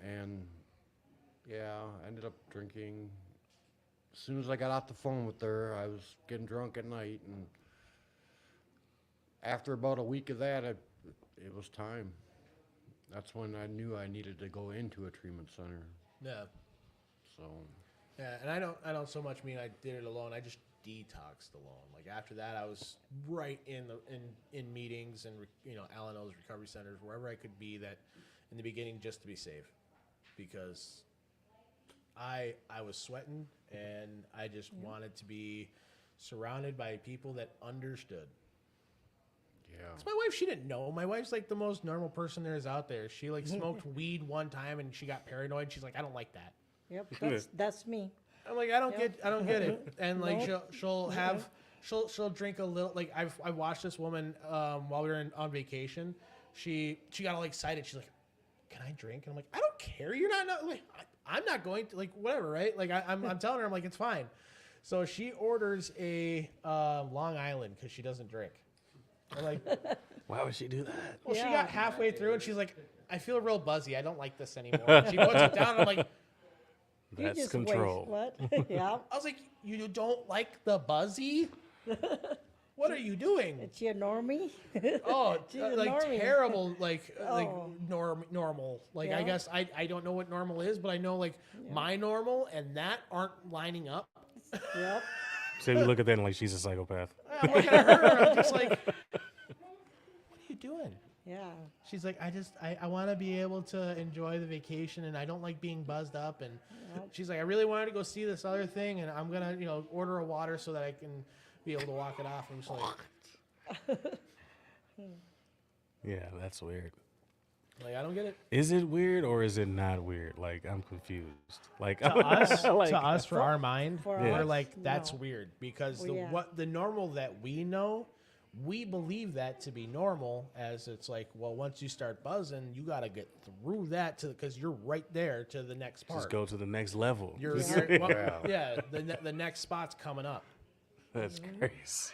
and yeah, I ended up drinking. As soon as I got off the phone with her, I was getting drunk at night, and after about a week of that, it was time. That's when I knew I needed to go into a treatment center. Yeah. So Yeah, and I don't so much mean I did it alone. I just detoxed alone. Like after that, I was right in meetings and Alano's recovery centers, wherever I could be. That in the beginning, just to be safe, because I was sweating, and I just wanted to be surrounded by people that understood. yeah, 'Cause my wife, she didn't know. My wife's like the most normal person there is out there. She like smoked weed one time, and she got paranoid. She's like, I don't like that. Yep, that's me. I'm like, I don't get it. And like Nope. she'll drink a little. Like I watched this woman while we were on vacation. She got all excited. She's like, can I drink? And I'm like, I don't care. You're not like I'm not going to, like, whatever, right? Like I'm telling her, I'm like, it's fine. So she orders a Long Island because she doesn't drink. I'm like, Why would she do that? well, she Yeah. got halfway through and she's like, I feel real buzzy. I don't like this anymore. She puts it down. And I'm like, You That's just control. Waste, what? Yeah. I was like, you don't like the buzzy? What are you doing? It's your normie. Oh, She's a like normie. terrible, like Oh. normal. Like I Yeah. guess I don't know what normal is, but I know like my normal and that aren't lining up. Yep. So you look at that and like she's a psychopath. I'm looking at her and I'm just like, what are you doing? Yeah. She's like, I want to be able to enjoy the vacation, and I don't like being buzzed up. And she's like, I really wanted to go see this other thing, and I'm gonna, order a water so that I can be able to walk it off. I'm just like, Yeah, that's weird. I don't get it. Is it weird or is it not weird? Like, I'm confused. Like, To us, like, to us, for our mind, for we're us, like, that's no. weird because Well, yeah. the normal that we know, we believe that to be normal. As it's like, well, once you start buzzing, you got to get through that because you're right there to the next part. just go to the next level. You're, the next spot's coming up. That's crazy.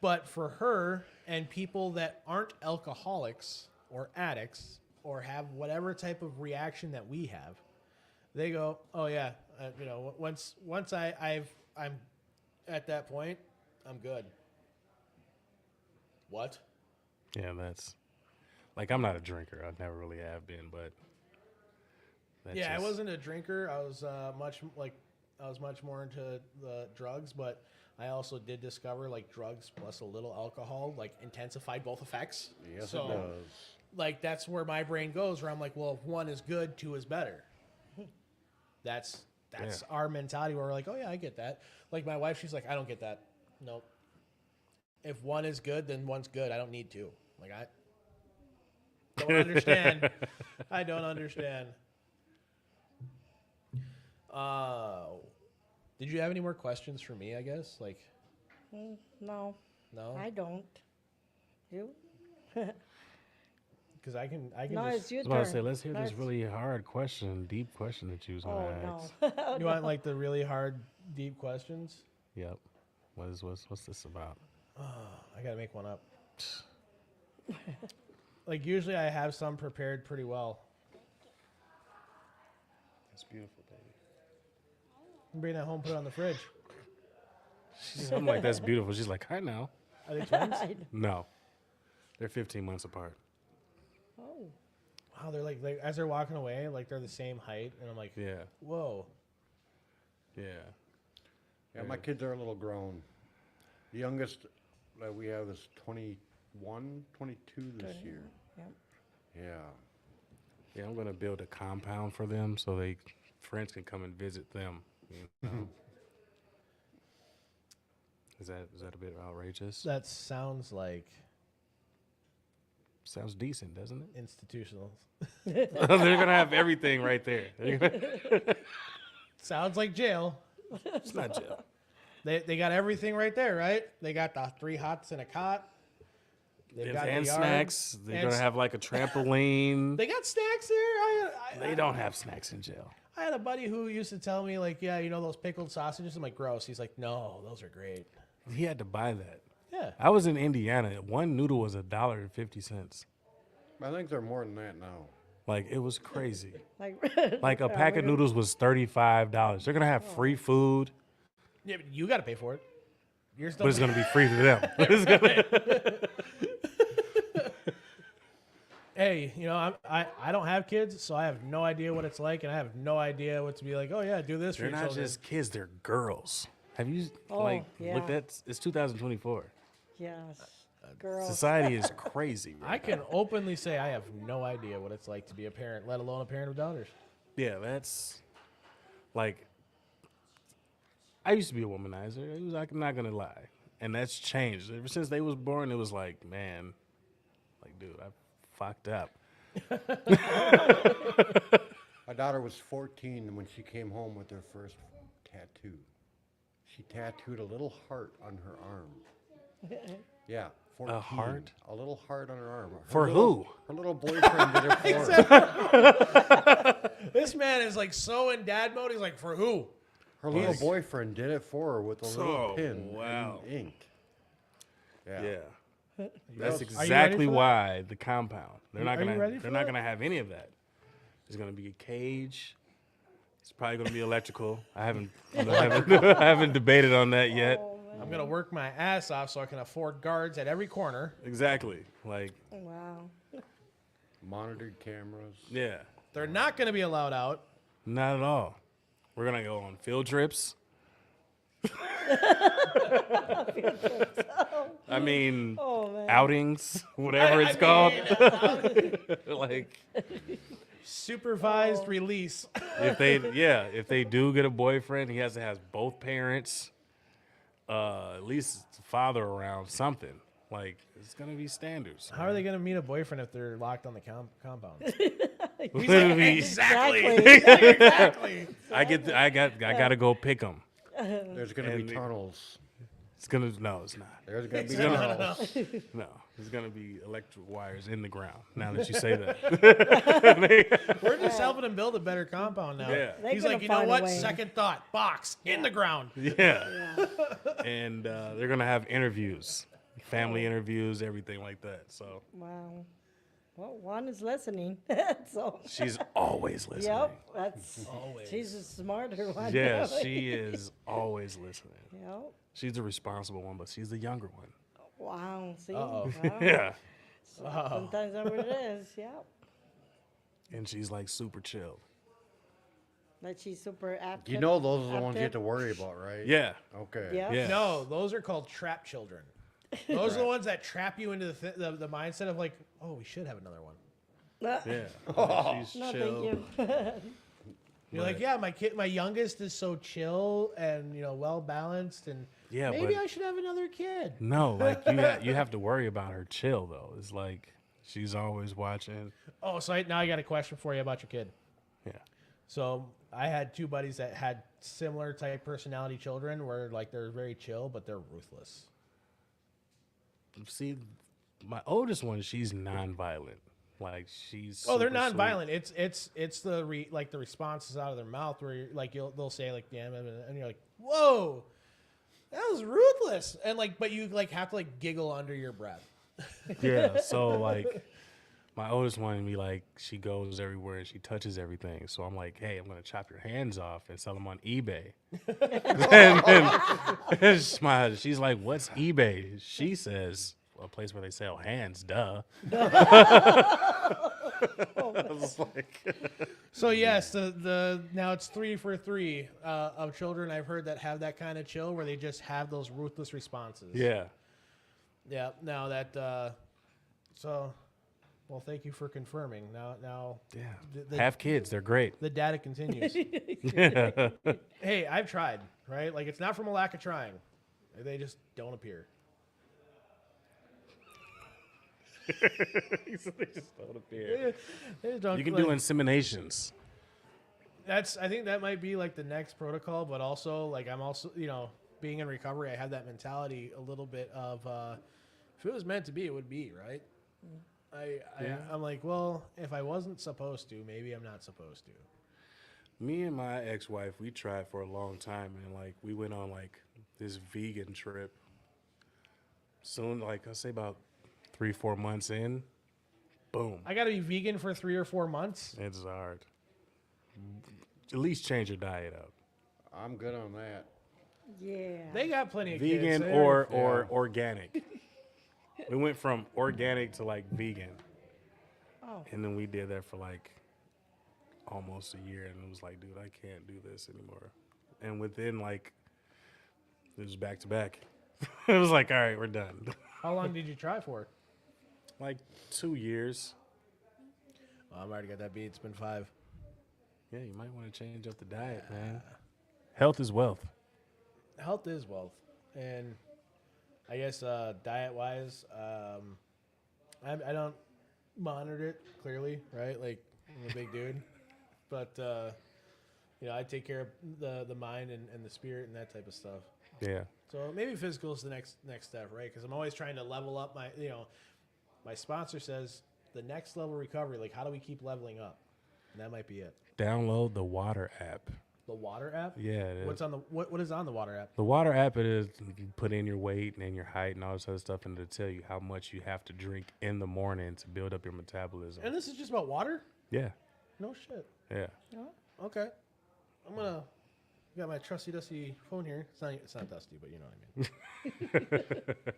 But for her and people that aren't alcoholics or addicts or have whatever type of reaction that we have, they go, oh yeah, once I'm at that point, I'm good. What? Yeah, that's like, I'm not a drinker. I never really have been, but that's I just- wasn't a drinker. I was much more into the drugs, but I also did discover drugs plus a little alcohol intensified both effects. Yes, So, it does. That's where my brain goes, where I'm like, well, if one is good, two is better. That's our mentality where we're like, oh yeah, I get that. Like my wife, she's like, I don't get that. Nope. If one is good, then one's good. I don't need two. I don't understand. I don't understand. Did you have any more questions for me, I guess? No, No? I don't. You? Because I can No, just... it's your I was about turn. to say, let's hear this That's- really hard question, deep question that you was going to Oh, ask. no. You want the really hard, deep questions? Yep. What's this about? I gotta make one up. Usually I have some prepared pretty well. That's beautiful, baby. Bring that home, put it on the fridge. I'm like, that's beautiful. She's like, I know. Are they twins? No. They're 15 months apart. Oh, Wow, they're like as they're walking away, they're the same height, and I'm like, Yeah. whoa. Yeah. Yeah, my kids are a little grown. The youngest that we have is 21, 22 this year. Yep. Yeah. Yeah, I'm going to build a compound for them so friends can come and visit them. You know? Is that a bit outrageous? That sounds like Sounds decent, doesn't it? institutional. They're going to have everything right there. Sounds like jail. It's not jail. They got everything right there, right? They got the 3 hots and a cot. They've got And the yard. snacks. They're And going to have a trampoline. They got snacks there. They don't have snacks in jail. I had a buddy who used to tell me, those pickled sausages? I'm like, gross. He's like, no, those are great. He had to buy that. Yeah. I was in Indiana. One noodle was $1.50. I think they're more than that now. It was crazy. Like A pack of noodles was $35. They're gonna have free food, Yeah, but you got to pay for it. You're still but it's gonna be free to them. It's gonna- Hey, I don't have kids, so I have no idea what it's like, and I have no idea what to be like. Oh yeah, do this for They're your not children. just kids; they're girls. Have you yeah. looked at? It's 2024. yes, girls. Society is crazy. I Right can openly say I have no idea what it's like to be a parent, let alone a parent of daughters. Yeah, that's I used to be a womanizer. It was I'm not gonna lie, and that's changed ever since they was born. It was man, dude, I fucked up. My daughter was 14 when she came home with her first tattoo. She tattooed a little heart on her arm. Yeah, 14. A heart? A little heart on her arm. For little- who? Her little boyfriend did it for her. This man is so in dad mode. He's like, for who? Her little boyfriend did it for her with a little Oh, pin wow. and ink. Yeah. Are That's you ready exactly for that? why the compound. They're not Are you gonna. ready for They're not that? gonna have any of that. There's gonna be a cage. It's probably gonna be electrical. I haven't I haven't debated on that yet. I'm gonna work my ass off so I can afford guards at every corner. Exactly. Wow. Monitored cameras. Yeah. They're not gonna be allowed out. Not at all. We're gonna go on field trips. I mean, Oh, man. outings, whatever it's called. Like, Supervised release. if they do get a boyfriend, he has to have both parents, at least father around, something. Like, it's gonna be standards. How are they going to meet a boyfriend if they're locked on the compound? Exactly. Exactly. I gotta go pick them. There's going to be And- tunnels. It's gonna no, it's not. There's going to be gonna- tunnels. No, there's gonna be electric wires in the ground. Now that you say that, We're just helping him build a better compound now. Yeah. They're He's gonna like, you know find a what? way. Second thought, box in the ground. yeah. And they're gonna have interviews, family interviews, everything like that. So Wow. Well, one is listening. So. she's always listening. Yep. That's. She's a smarter one. Yeah, she is always listening. Yep. She's the responsible one, but she's the younger one. Wow. See. Uh-oh. Wow. Yeah, Sometimes that's what it is. Yep. and she's like super chill. Like she's super active. You know those are the ones you have active. to worry about, right? Yeah, Okay. Yep. yeah. No, those are called trap children. Those are the ones that trap you into the mindset of like, oh, we should have another one. Yeah, she's No, chill. thank you. You're like, yeah, my youngest is so chill and well balanced, and Yeah, maybe but I should have another kid. no, like you have to worry about her chill though. It's like she's always watching. Oh, so now I got a question for you about your kid. Yeah, So I had two buddies that had similar type personality children, where like they're very chill, but they're ruthless. see, my oldest one, she's non-violent. Like she's. Oh, they're super sweet. non-violent. It's the the responses out of their mouth where they'll say like yeah, and you're like, whoa, that was ruthless, and but you have to giggle under your breath. Yeah, so like my oldest one, she goes everywhere and she touches everything. So I'm like, hey, I'm gonna chop your hands off and sell them on eBay. and she's like, what's eBay? She says, a place where they sell hands, duh. I was like, So yes, the now it's 3 for 3 of children I've heard that have that kind of chill where they just have those ruthless responses. yeah. Yeah. Now that well, thank you for confirming. Now Yeah. the- Have kids, they're great. the data continues. Hey, I've tried, right? Like it's not from a lack of trying. They just don't appear. They just don't appear. They just don't, You can do inseminations. I think that might be the next protocol, but also I'm also being in recovery, I have that mentality a little bit of if it was meant to be, it would be, right? I'm like, well, if I wasn't supposed to, maybe I'm not supposed to. Me and my ex-wife, we tried for a long time, and we went on this vegan trip. Soon, I'll say about 3-4 months in, boom, I got to be vegan for 3 or 4 months. it's hard. At least change your diet up. I'm good on that. Yeah. They got plenty of Vegan kids. or organic. We went from organic to vegan. Oh. And then we did that for almost a year, and it was dude, I can't do this anymore. And within it was back to back. It was all right, we're done. How long did you try for? 2 years. Well, I've already got that beat. It's been 5. Yeah, you might want to change up the diet, man. Health is wealth. Health is wealth, and I guess diet-wise, I don't monitor it clearly, right? I'm a big dude, but I take care of the mind and the spirit and that type of stuff. Yeah. So maybe physical is the next step, right? Because I'm always trying to level up my, my sponsor says the next level recovery. How do we keep leveling up? And that might be it. Download the Water app. The Water app. Yeah. it is. What's on the what is on the Water app? The Water app, it is, you put in your weight and your height and all this other stuff, and it'll tell you how much you have to drink in the morning to build up your metabolism. And this is just about water? Yeah. No shit. Yeah. Okay. I'm gonna got my trusty dusty phone here. It's not dusty, but you know what I mean.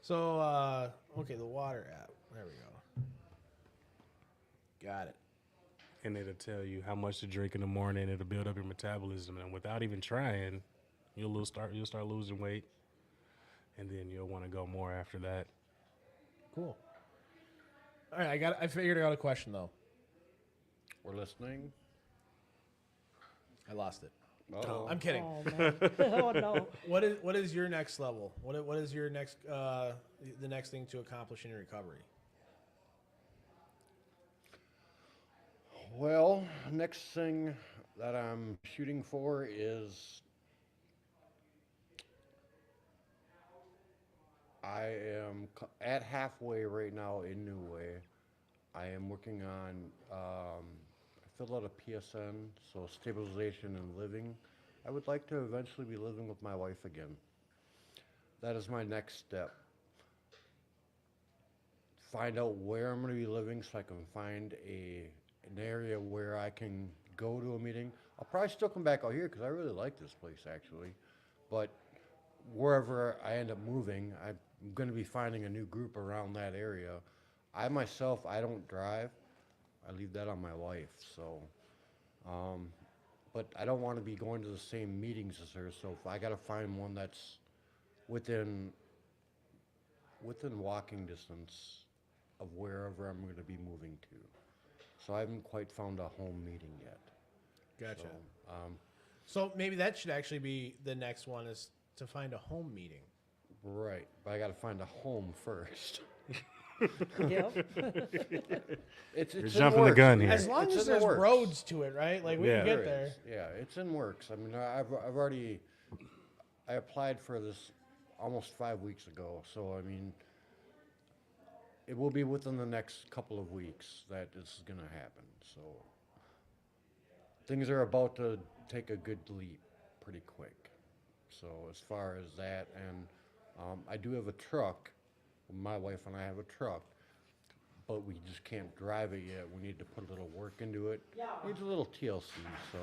So okay, the Water app. There we go. Got it. And it'll tell you how much to drink in the morning. It'll build up your metabolism. And without even trying, You'll start losing weight, and then you'll want to go more after that. Cool. All right, I figured out a question though. We're listening. I lost it. Uh-oh. I'm kidding. Oh, man. Oh, no. What is your next level? What is your next the next thing to accomplish in your recovery? Well, next thing that I'm shooting for is I am at halfway right now in New Way. I am working on, I filled out a PSN, so stabilization and living. I would like to eventually be living with my wife again. That is my next step. Find out where I'm going to be living so I can find an area where I can go to a meeting. I'll probably still come back out here because I really like this place actually. But wherever I end up moving, I'm going to be finding a new group around that area. I myself, I don't drive. I leave that on my wife. So, but I don't want to be going to the same meetings as her. So if I got to find one that's within walking distance of wherever I'm going to be moving to. So I haven't quite found a home meeting yet. Gotcha. So, So maybe that should actually be the next one, is to find a home meeting. right, but I got to find a home first. Yep. It's You're in jumping the works. gun here. As long It's as in the there's works. roads to it, right? Like we Yeah. can get there. Is. Yeah, it's in works. I mean, I've already, I applied for this almost 5 weeks ago. So, I mean, it will be within the next couple of weeks that this is going to happen. So, things are about to take a good leap pretty quick. So, as far as that, and I do have a truck. My wife and I have a truck, but we just can't drive it yet. We need to put a little work into it. Needs a little TLC, so.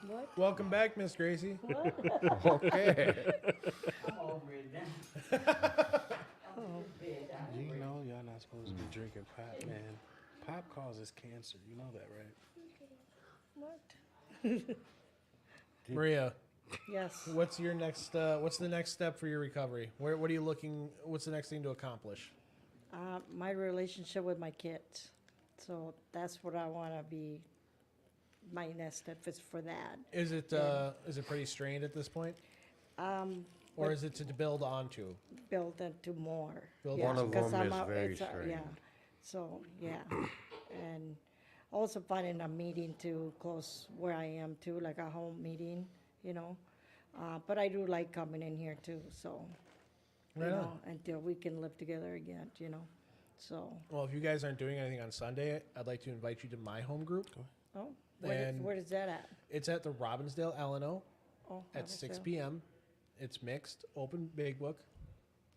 What? Welcome back, Miss Gracie. Okay. You know y'all not supposed to be drinking pop, man. Pop causes cancer. You know that, right? What? Maria, Yes. what's your next? What's the next step for your recovery? What are you looking? What's the next thing to accomplish? My relationship with my kids. So that's what I want to be. My next step is for that. Is it pretty strained at this point, or But is it to build onto? build into more. Build One of 'cause them is out- very it's a- strained. Yeah. So yeah, and also finding a meeting to close where I am too, like a home meeting, you know. But I do like coming in here too. So Right you on. know, until we can live together again, you know. So Well, if you guys aren't doing anything on Sunday, I'd like to invite you to my home group. oh, And- where is that at? It's at the Robbinsdale LNO Oh, at 6 Robbinsdale. p.m. It's mixed, open big book,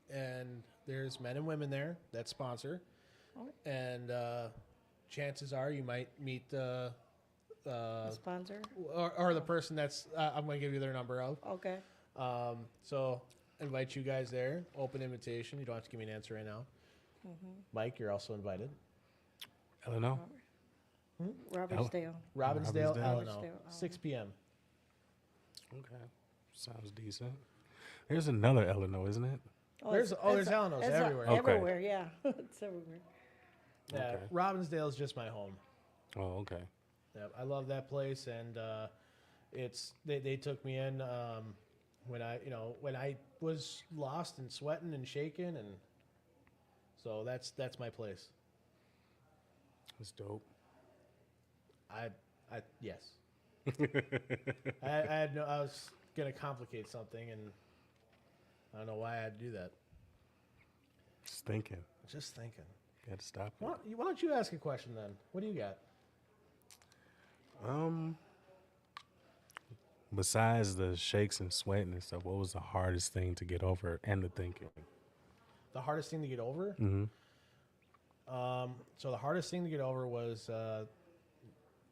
and there's men and women there that sponsor. Oh. And chances are you might meet The sponsor? or the person that's I'm going to give you their number of. Okay. So invite you guys there. Open invitation. You don't have to give me an answer right now. Mike, you're also invited. Eleanor? Robbinsdale. Robbinsdale Robbinsdale. LNO, Robbinsdale, 6 p.m. Okay. Sounds decent. There's another Eleanor, isn't it? There's Eleanor's everywhere. Okay. Everywhere, yeah. It's everywhere. Yeah, Okay. Robbinsdale is just my home. Oh, okay. Yeah, I love that place, and it's they took me in when I was lost and sweating and shaking, and so that's my place. That's dope. I yes. I was gonna complicate something, and I don't know why I had to do that. Just thinking. Just thinking. Got to stop it. Why don't you ask a question then? What do you got? Besides the shakes and sweating and stuff, what was the hardest thing to get over and the thinking? The hardest thing to get over? Mm-hmm. So the hardest thing to get over was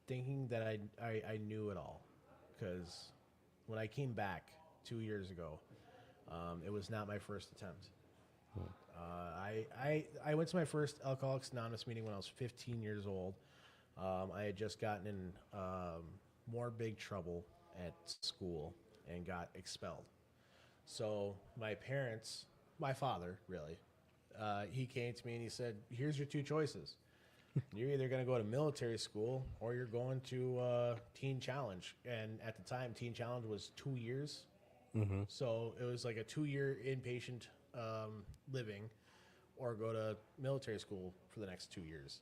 thinking that I knew it all, because when I came back 2 years ago, it was not my first attempt. I went to my first Alcoholics Anonymous meeting when I was 15 years old. I had just gotten in more big trouble at school and got expelled. So my parents, my father, really, he came to me and he said, "Here's your two choices. You're either going to go to military school or you're going to Teen Challenge." And at the time, Teen Challenge was 2 years. So it was like a 2-year inpatient living, or go to military school for the next 2 years,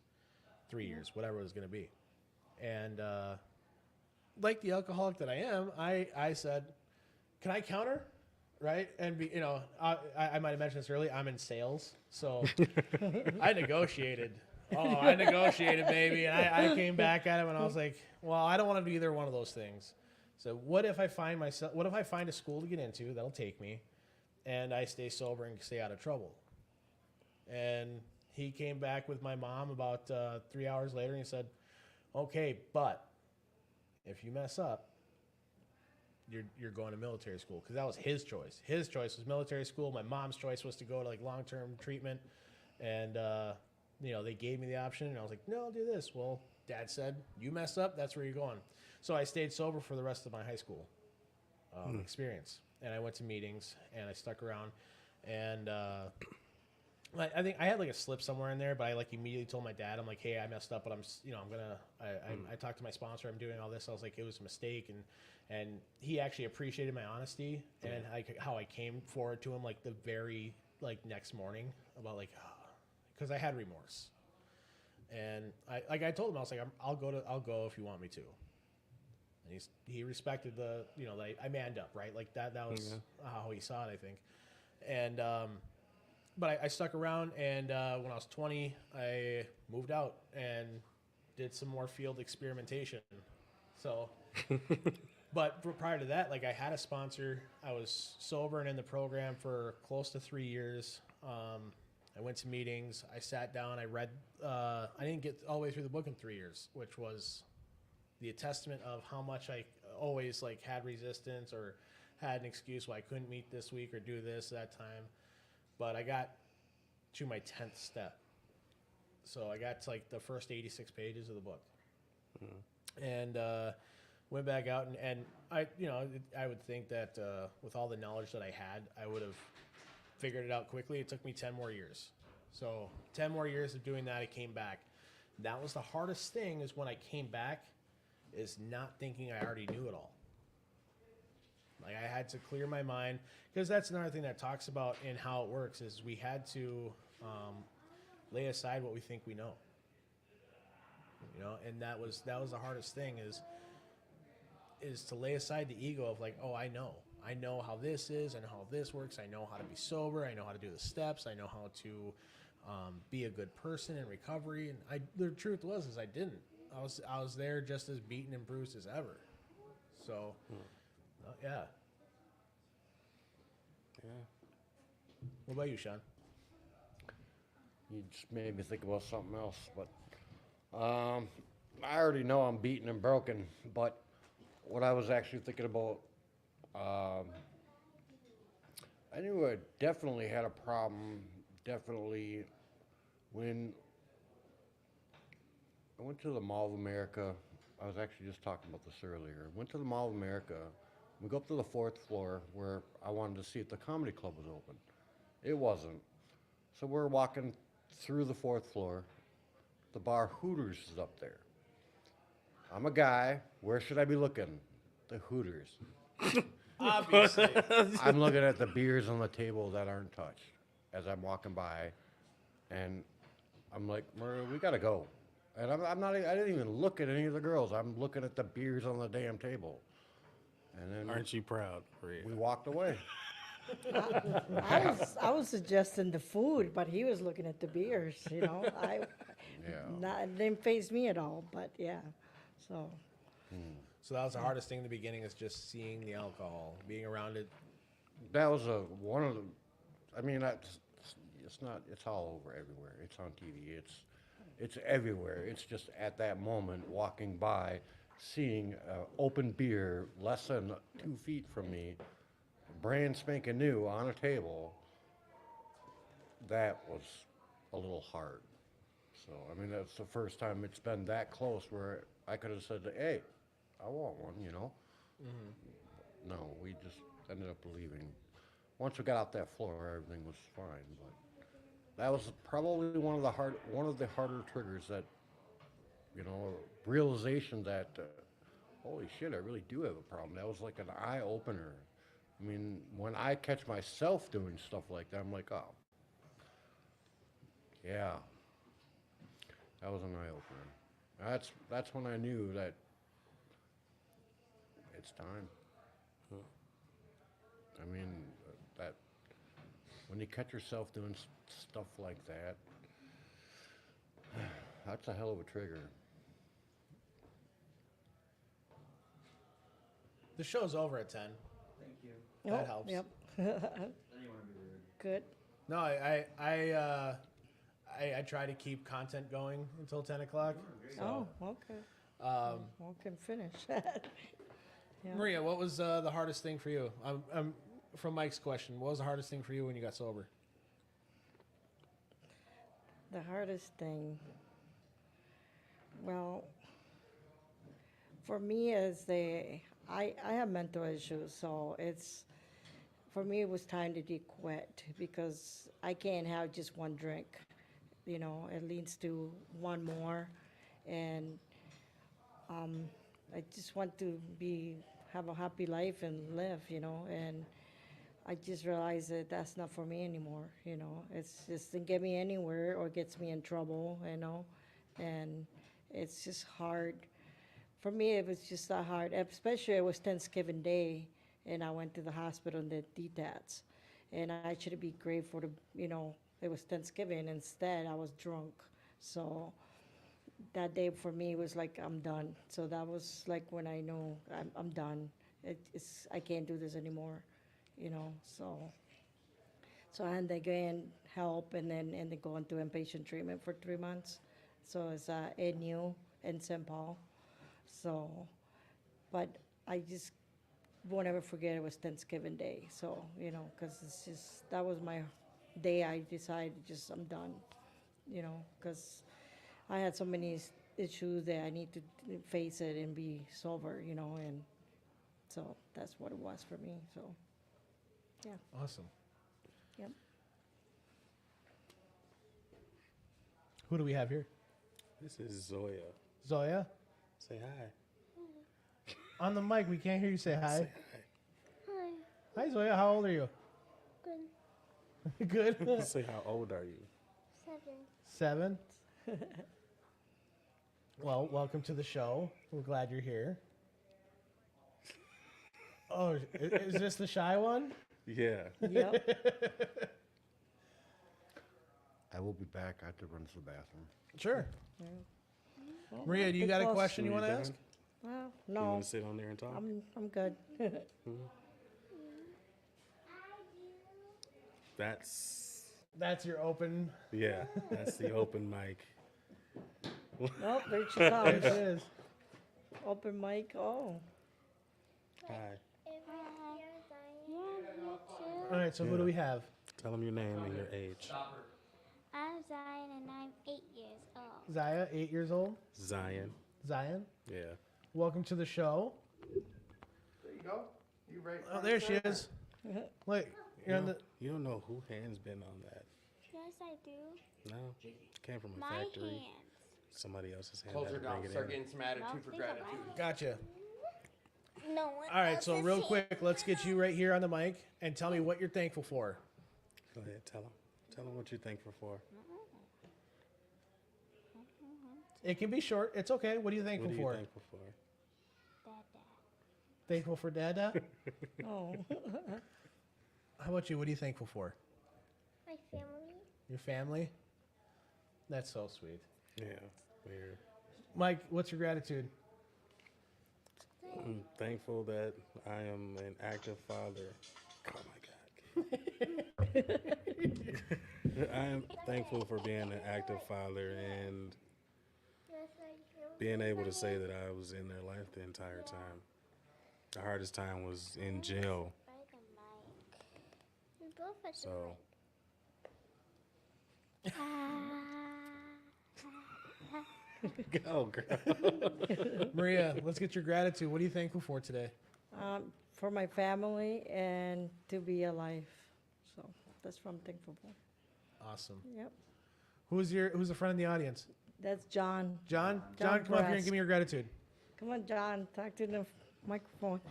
3 years, whatever it was going to be. And like the alcoholic that I am, I said, "Can I counter?" Right? And be, I might have mentioned this earlier. I'm in sales, so I negotiated. Oh, I negotiated, baby. And I came back at him and I was like, "Well, I don't want to do either one of those things. So what if I find a school to get into that'll take me, and I stay sober and stay out of trouble?" And he came back with my mom about 3 hours later and he said, "Okay, but if you mess up, you're going to military school," because that was his choice. His choice was military school. My mom's choice was to go to like long-term treatment, and they gave me the option, and I was like, "No, I'll do this." Well, Dad said, "You mess up, that's where you're going." So I stayed sober for the rest of my high school experience, and I went to meetings and I stuck around, and I think I had like a slip somewhere in there, but I like immediately told my dad, I'm like, "Hey, I messed up, but I talked to my sponsor. I'm doing all this." I was like, "It was a mistake," and he actually appreciated my honesty and how I came forward to him like the very next morning about because I had remorse, and I told him, I was like, I'll go if you want me to," and he respected that I manned up, right? Like that was how he saw it, I think, and but I stuck around, and when I was 20, I moved out and did some more field experimentation. So, but prior to that, I had a sponsor. I was sober and in the program for close to 3 years. I went to meetings. I sat down. I read. I didn't get all the way through the book in 3 years, which was the testament of how much I always had resistance or had an excuse why I couldn't meet this week or do this that time. But I got to my 10th step. So I got to the first 86 pages of the book. And went back out and I would think that with all the knowledge that I had, I would have figured it out quickly. It took me 10 more years. So 10 more years of doing that, I came back. That was the hardest thing, is when I came back, is not thinking I already knew it all. I had to clear my mind, because that's another thing that talks about in how it works, is we had to lay aside what we think we know. And that was the hardest thing, is to lay aside the ego of oh, I know how this is, I know how this works, I know how to be sober, I know how to do the steps, I know how to be a good person in recovery. And the truth was I didn't. I was there just as beaten and bruised as ever. So, yeah. What about you, Sean? You just made me think about something else, but I already know I'm beaten and broken, but what I was actually thinking about, I knew I definitely had a problem, definitely, when I went to the Mall of America. I was actually just talking about this earlier. Went to the Mall of America. We go up to the 4th floor where I wanted to see if the comedy club was open. It wasn't. So we're walking through the 4th floor. The bar Hooters is up there. I'm a guy. Where should I be looking? The Hooters. Obviously. I'm looking at the beers on the table that aren't touched as I'm walking by, and I'm like, we gotta go. And I didn't even look at any of the girls. I'm looking at the beers on the damn table. And then Aren't you proud, Ray? we walked away. I was suggesting the food, but he was looking at the beers. It didn't faze me at all. But yeah, so. So that was the hardest thing in the beginning, is just seeing the alcohol, being around it. That was one of the. I mean, it's not. It's all over everywhere. It's on TV. It's everywhere. It's just at that moment, walking by, seeing open beer less than 2 feet from me, brand spanking new on a table. That was a little hard. So I mean, that's the first time it's been that close where I could have said, "Hey, I want one, you know. No, we just ended up leaving. Once we got out that floor, everything was fine. But that was probably one of the harder triggers that, you know, realization that, holy shit, I really do have a problem. That was like an eye opener. I mean, when I catch myself doing stuff like that, I'm like, oh, yeah, that was an eye opener. That's when I knew that it's time. I mean, that when you catch yourself doing stuff like that, that's a hell of a trigger. The show's over at 10. That Oh, helps. Yep. Good. No, I try to keep content going until 10 o'clock. So, Oh, okay. um, Well, can finish that. Yeah. Maria, what was the hardest thing for you? From Mike's question, what was the hardest thing for you when you got sober? The hardest thing, well, for me is I have mental issues, so for me it was time to quit because I can't have just one drink, you know, it leads to one more, and I just want to have a happy life and live, you know, and I just realized that that's not for me anymore, you know. It's just didn't get me anywhere or gets me in trouble, you know, and it's just hard. For me, it was just that hard, especially it was Thanksgiving Day, and I went to the hospital and did DTATs, and I should be grateful to, you know, it was Thanksgiving. Instead, I was drunk, so that day for me was like I'm done. So that was like when I know I'm done. I can't do this anymore, you know. So I had to gain help and then go into inpatient treatment for 3 months. So it's NU in St. Paul. So, but I just won't ever forget it was Thanksgiving Day. So, you know, because it's just, that was my day I decided just I'm done, you know, because I had so many issues that I need to face it and be sober, you know, and so that's what it was for me. So, yeah. Awesome. Yep. Who do we have here? This is Zoya. Zoya? Say hi. On the mic, we can't hear you say hi. Say hi. Hi, Zoya. How old are you? Good. Good. Say how old are you? 7. 7. Well, welcome to the show. We're glad you're here. Oh, is this the shy one? Yeah. Yep. I will be back. I have to run to the bathroom. Sure. Well, Maria, do you got a because- question you want to done? ask? Well, You no, want to sit on there and talk? I'm good. That's your open. Yeah, that's the open mic. Oh, there she There comes. she is. Open mic. Oh, Hi. All right, so who do we have? Tell them your name and your age. I'm Zion and I'm 8 years old. Zaya, 8 years old. Zion. Zion, Yeah. welcome to the show. There you go. You right? Oh, there she is. Look, you're on the. You don't know who hand's been on that. Yes, I do. No. Came from a My factory. hands. Somebody else's hand. Close had her to down. bring it Start in. getting some attitude for gratitude. Gotcha. No one All right, so else's real hand. quick, let's get you right here on the mic and tell me what you're thankful for. Go ahead, tell them. Tell them what you're thankful for. It can be short. It's okay. What are you thankful What are you for? thankful for? Dada. Thankful for Dada? oh. How about you? What are you thankful for? My family. Your family? That's so sweet. Yeah, weird. Mike, what's your gratitude? I'm thankful that I am an active father. Oh my God. I am thankful for being an active father and Yes, I do. being able to say that I was in their life the entire time. The hardest time was in jail. By the mic. We both at the So mic. Ah. go, girl. Maria, let's get your gratitude. What are you thankful for today? For my family and to be alive. So that's what I'm thankful for. Awesome. Yep. Who's a friend in the audience? That's John. John, John come up here and Brass. give me your gratitude. Come on, John. Talk to the microphone.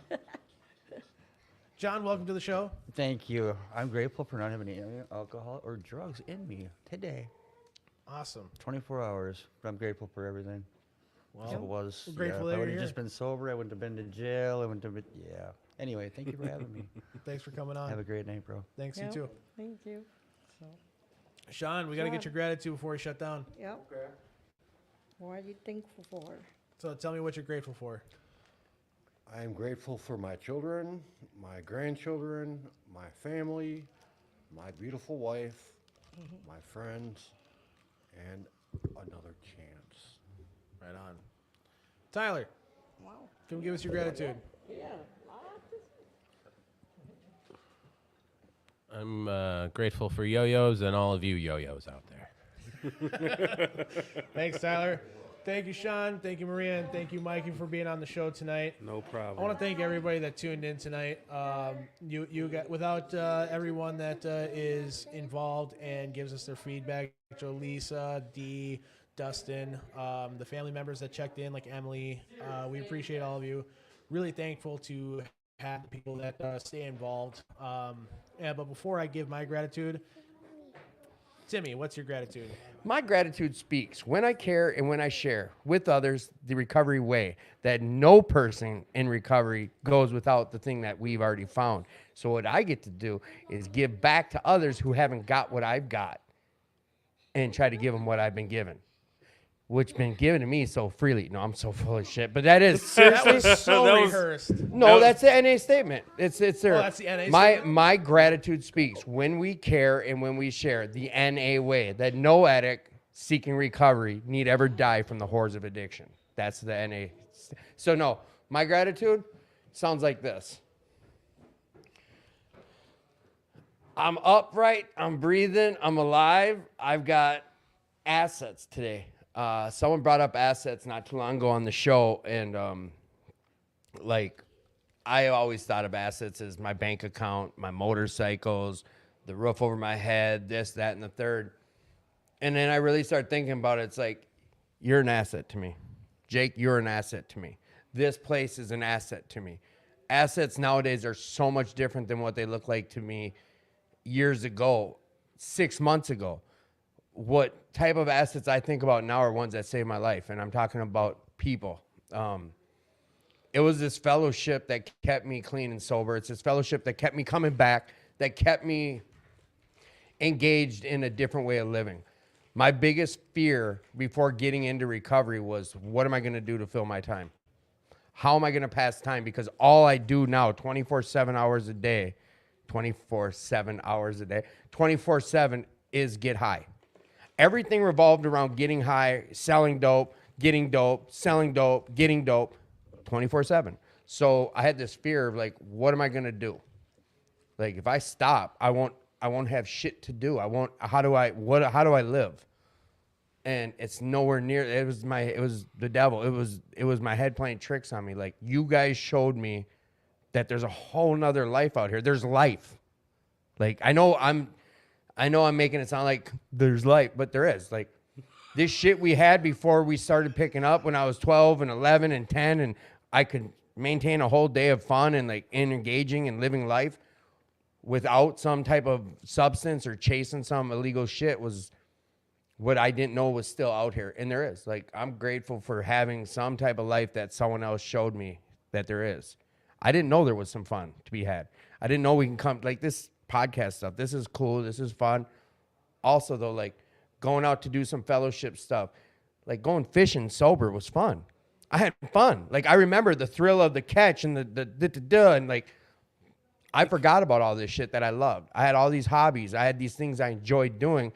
John, welcome to the show. Thank you. I'm grateful for not having any alcohol or drugs in me today. Awesome. 24 hours, but I'm grateful for everything. Well, If it was, we're grateful if that I would you're have just here. been sober, I wouldn't have been to jail. I wouldn't have been, yeah. Anyway, thank you for having me. Thanks for coming on. Have a great night, bro. Thanks, Yep. you too. Thank you. So, Sean, we got to get Sean. your gratitude before we shut down. yep. What are you thankful for? So tell me what you're grateful for. I am grateful for my children, my grandchildren, my family, my beautiful wife, my friends, and another chance. Right on. Tyler, Wow. come give us your gratitude. Yeah. I'm grateful for yo-yos and all of you yo-yos out there. Thanks, Tyler. Thank you, Sean. Thank you, Maria. And thank you, Mikey, for being on the show tonight. No problem. I want to thank everybody that tuned in tonight. You got without everyone that is involved and gives us their feedback. Lisa, Dee, Dustin, the family members that checked in, like Emily. We appreciate all of you. Really thankful to have the people that stay involved. But before I give my gratitude, Timmy, what's your gratitude? My gratitude speaks when I care and when I share with others the recovery way, that no person in recovery goes without the thing that we've already found. So what I get to do is give back to others who haven't got what I've got and try to give them what I've been given, which been given to me so freely. No, I'm so full of shit, but that is seriously. That was so rehearsed. No, that's the NA statement. It's there. Oh, that's the NA statement? My gratitude speaks when we care and when we share the NA way, that no addict seeking recovery need ever die from the horrors of addiction. That's the NA. So no, my gratitude sounds like this. I'm upright, I'm breathing, I'm alive. I've got assets today. Someone brought up assets not too long ago on the show, and like I always thought of assets as my bank account, my motorcycles, the roof over my head, this, that, and the third. And then I really started thinking about it. It's like, you're an asset to me. Jake, you're an asset to me. This place is an asset to me. Assets nowadays are so much different than what they look like to me years ago, 6 months ago. What type of assets I think about now are ones that saved my life, and I'm talking about people. It was this fellowship that kept me clean and sober. It's this fellowship that kept me coming back, that kept me engaged in a different way of living. My biggest fear before getting into recovery was, what am I going to do to fill my time? How am I going to pass time? Because all I do now, 24/7 hours a day, 24/7 hours a day, 24/7 is get high. Everything revolved around getting high, selling dope, getting dope, selling dope, getting dope, 24/7. So I had this fear of like, what am I going to do? Like, if I stop, I won't have shit to do. How do I live? And it's nowhere near. It was the devil. It was my head playing tricks on me. Like, you guys showed me that there's a whole nother life out here. There's life. Like, I know I'm making it sound like there's life, but there is. Like, this shit we had before we started picking up when I was 12 and 11 and 10, and I could maintain a whole day of fun and like engaging and living life without some type of substance or chasing some illegal shit, was what I didn't know was still out here. And there is. Like, I'm grateful for having some type of life that someone else showed me that there is. I didn't know there was some fun to be had. I didn't know we can come, like, this podcast stuff. This is cool. This is fun. Also, though, like, going out to do some fellowship stuff, like going fishing sober was fun. I had fun. Like, I remember the thrill of the catch and and like, I forgot about all this shit that I loved. I had all these hobbies. I had these things I enjoyed doing,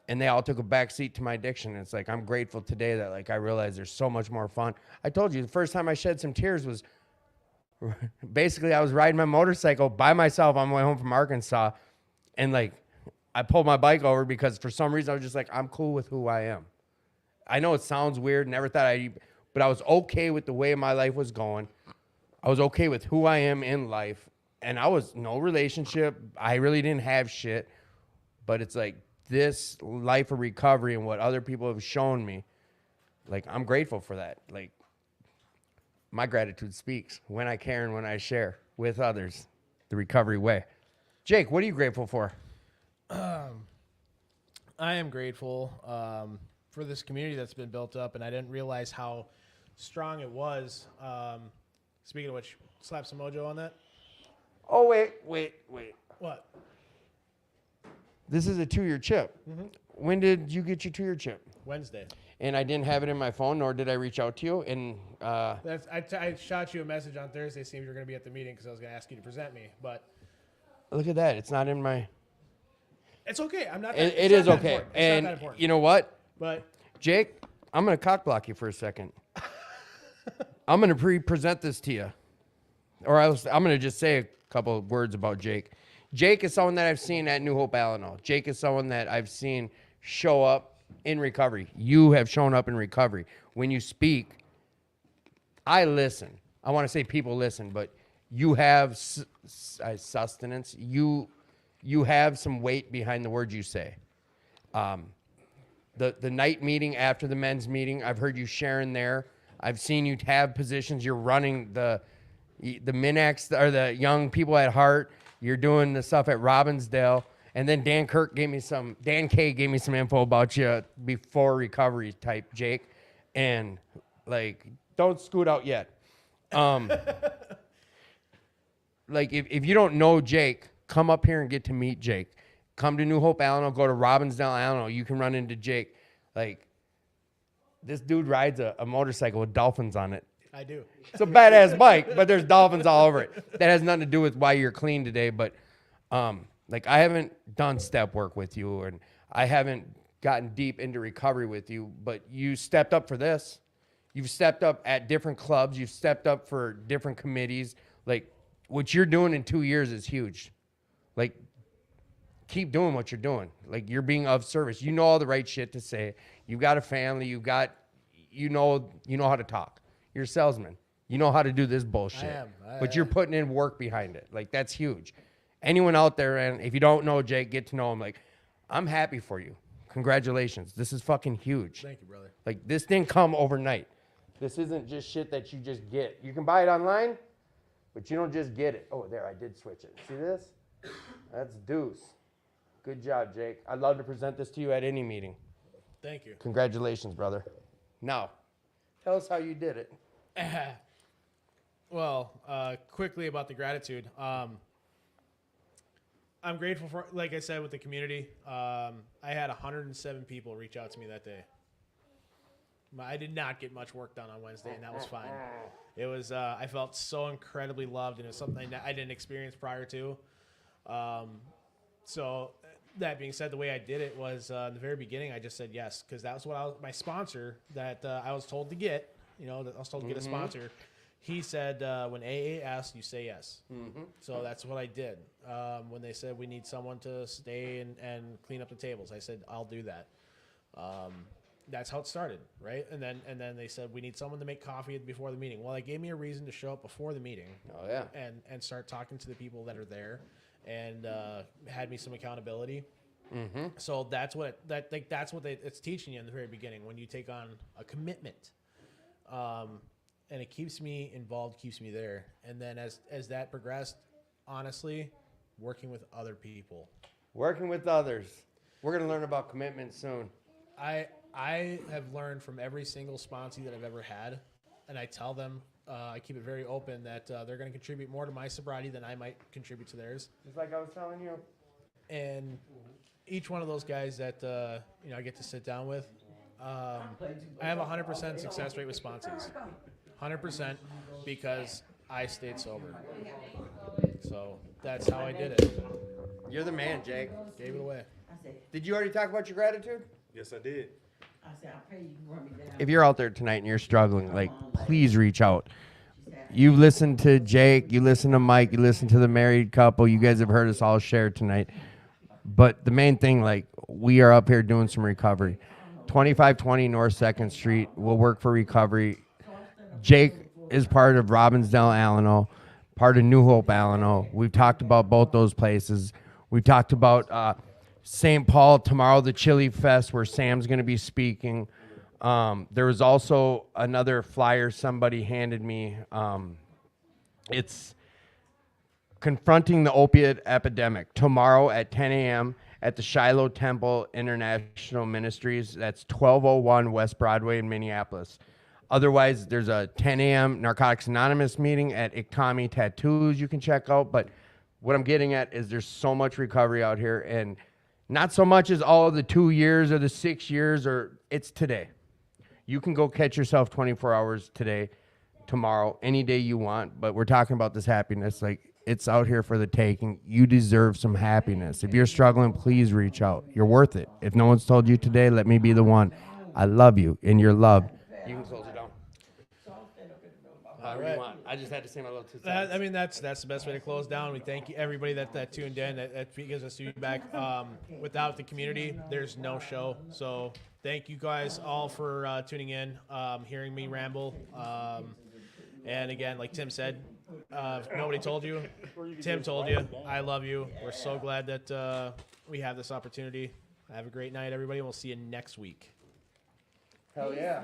and they all took a back seat to my addiction. And it's like, I'm grateful today that, like, I realized there's so much more fun. I told you, the first time I shed some tears was basically I was riding my motorcycle by myself on my way home from Arkansas, and, like, I pulled my bike over because for some reason I was just like, I'm cool with who I am. I know it sounds weird, never thought but I was okay with the way my life was going. I was okay with who I am in life, and I was no relationship. I really didn't have shit, but it's like this life of recovery and what other people have shown me, like, I'm grateful for that. Like, my gratitude speaks when I care and when I share with others the recovery way. Jake, what are you grateful for? I am grateful for this community that's been built up, and I didn't realize how strong it was. Speaking of which, slap some mojo on that. Oh, wait. What? This is a 2-year chip. Mm-hmm. When did you get your 2-year chip? Wednesday. And I didn't have it in my phone, nor did I reach out to you. And I shot you a message on Thursday saying you were going to be at the meeting because I was going to ask you to present me, but look at that. It's not in my... it's okay. I'm not. It is okay. And you know what? But Jake, I'm going to cock block you for a second. I'm going to present this to you. Or I'm going to just say a couple of words about Jake. Jake is someone that I've seen at New Hope Alano. Jake is someone that I've seen show up in recovery. You have shown up in recovery. When you speak, I listen. I want to say people listen, but you have sustenance. You have some weight behind the words you say. The night meeting after the men's meeting, I've heard you sharing there. I've seen you have positions. You're running the Minax or the young people at heart. You're doing the stuff at Robbinsdale. And then Dan K gave me some info about you before recovery type, Jake. And like, don't scoot out yet. Like if you don't know Jake, come up here and get to meet Jake. Come to New Hope Alano, go to Robbinsdale Alano. You can run into Jake. Like, this dude rides a motorcycle with dolphins on it. I do. It's a badass bike, but there's dolphins all over it. That has nothing to do with why you're clean today, but like, I haven't done step work with you, and I haven't gotten deep into recovery with you, but you stepped up for this. You've stepped up at different clubs. You've stepped up for different committees. Like, what you're doing in 2 years is huge. Like, keep doing what you're doing. Like, you're being of service. You know all the right shit to say. You've got a family. You know how to talk. You're a salesman. You know how to do this bullshit. But you're putting in work behind it. Like, that's huge. Anyone out there, and if you don't know Jake, get to know him. Like, I'm happy for you. Congratulations. This is fucking huge. Thank you, brother. Like, this didn't come overnight. This isn't just shit that you just get. You can buy it online, but you don't just get it. Oh, there, I did switch it. See this? That's deuce. Good job, Jake. I'd love to present this to you at any meeting. Thank you. Congratulations, brother. Now, tell us how you did it. Well, quickly about the gratitude. I'm grateful for, like I said, with the community. I had 107 people reach out to me that day. I did not get much work done on Wednesday, and that was fine. It was, I felt so incredibly loved, and it was something that I didn't experience prior to. So that being said, the way I did it was in the very beginning, I just said yes, because that was what my sponsor that I was told to get, that I was told to get a sponsor. He said, when AA asks, you say yes. Mm-hmm. So that's what I did. When they said we need someone to stay and clean up the tables, I said, I'll do that. That's how it started, right? And then they said, we need someone to make coffee before the meeting. Well, they gave me a reason to show up before the meeting. Oh, yeah. And start talking to the people that are there, and had me some accountability. Mm-hmm. So that's what it's teaching you in the very beginning when you take on a commitment. And it keeps me involved, keeps me there. And then as that progressed, honestly, working with other people. Working with others. We're going to learn about commitment soon. I have learned from every single sponsee that I've ever had, and I tell them, I keep it very open that they're going to contribute more to my sobriety than I might contribute to theirs. Just like I was telling you. And each one of those guys that I get to sit down with, I have a 100% success rate with sponsees. 100% because I stayed sober. So that's how I did it. You're the man, Jake. Gave it away. Did you already talk about your gratitude? Yes, I did. If you're out there tonight and you're struggling, like, please reach out. You listen to Jake, you listen to Mike, you listen to the married couple. You guys have heard us all share tonight. But the main thing, like, we are up here doing some recovery. 2520 North 2nd Street will work for recovery. Jake is part of Robbinsdale Allano, part of New Hope Allano. We've talked about both those places. We talked about St. Paul tomorrow, the Chili Fest, where Sam's going to be speaking. There was also another flyer somebody handed me. It's Confronting the Opiate Epidemic tomorrow at 10 a.m. at the Shiloh Temple International Ministries. That's 1201 West Broadway in Minneapolis. Otherwise, there's a 10 a.m. Narcotics Anonymous meeting at Iktami Tattoos you can check out. But what I'm getting at is there's so much recovery out here, and not so much as all of the 2 years or the 6 years, or it's today. You can go catch yourself 24 hours today, tomorrow, any day you want. But we're talking about this happiness. Like, it's out here for the taking. You deserve some happiness. If you're struggling, please reach out. You're worth it. If no one's told you today, let me be the one. I love you, and you're loved. You can close it down. However you want. I just had to say my little 2 cents. I mean, that's the best way to close down. We thank you, everybody that tuned in, that gives us feedback. Without the community, there's no show. So thank you guys all for tuning in, hearing me ramble. And again, like Tim said, if nobody told you, Tim told you. I love you. We're so glad that we have this opportunity. Have a great night, everybody. We'll see you next week. Hell yeah.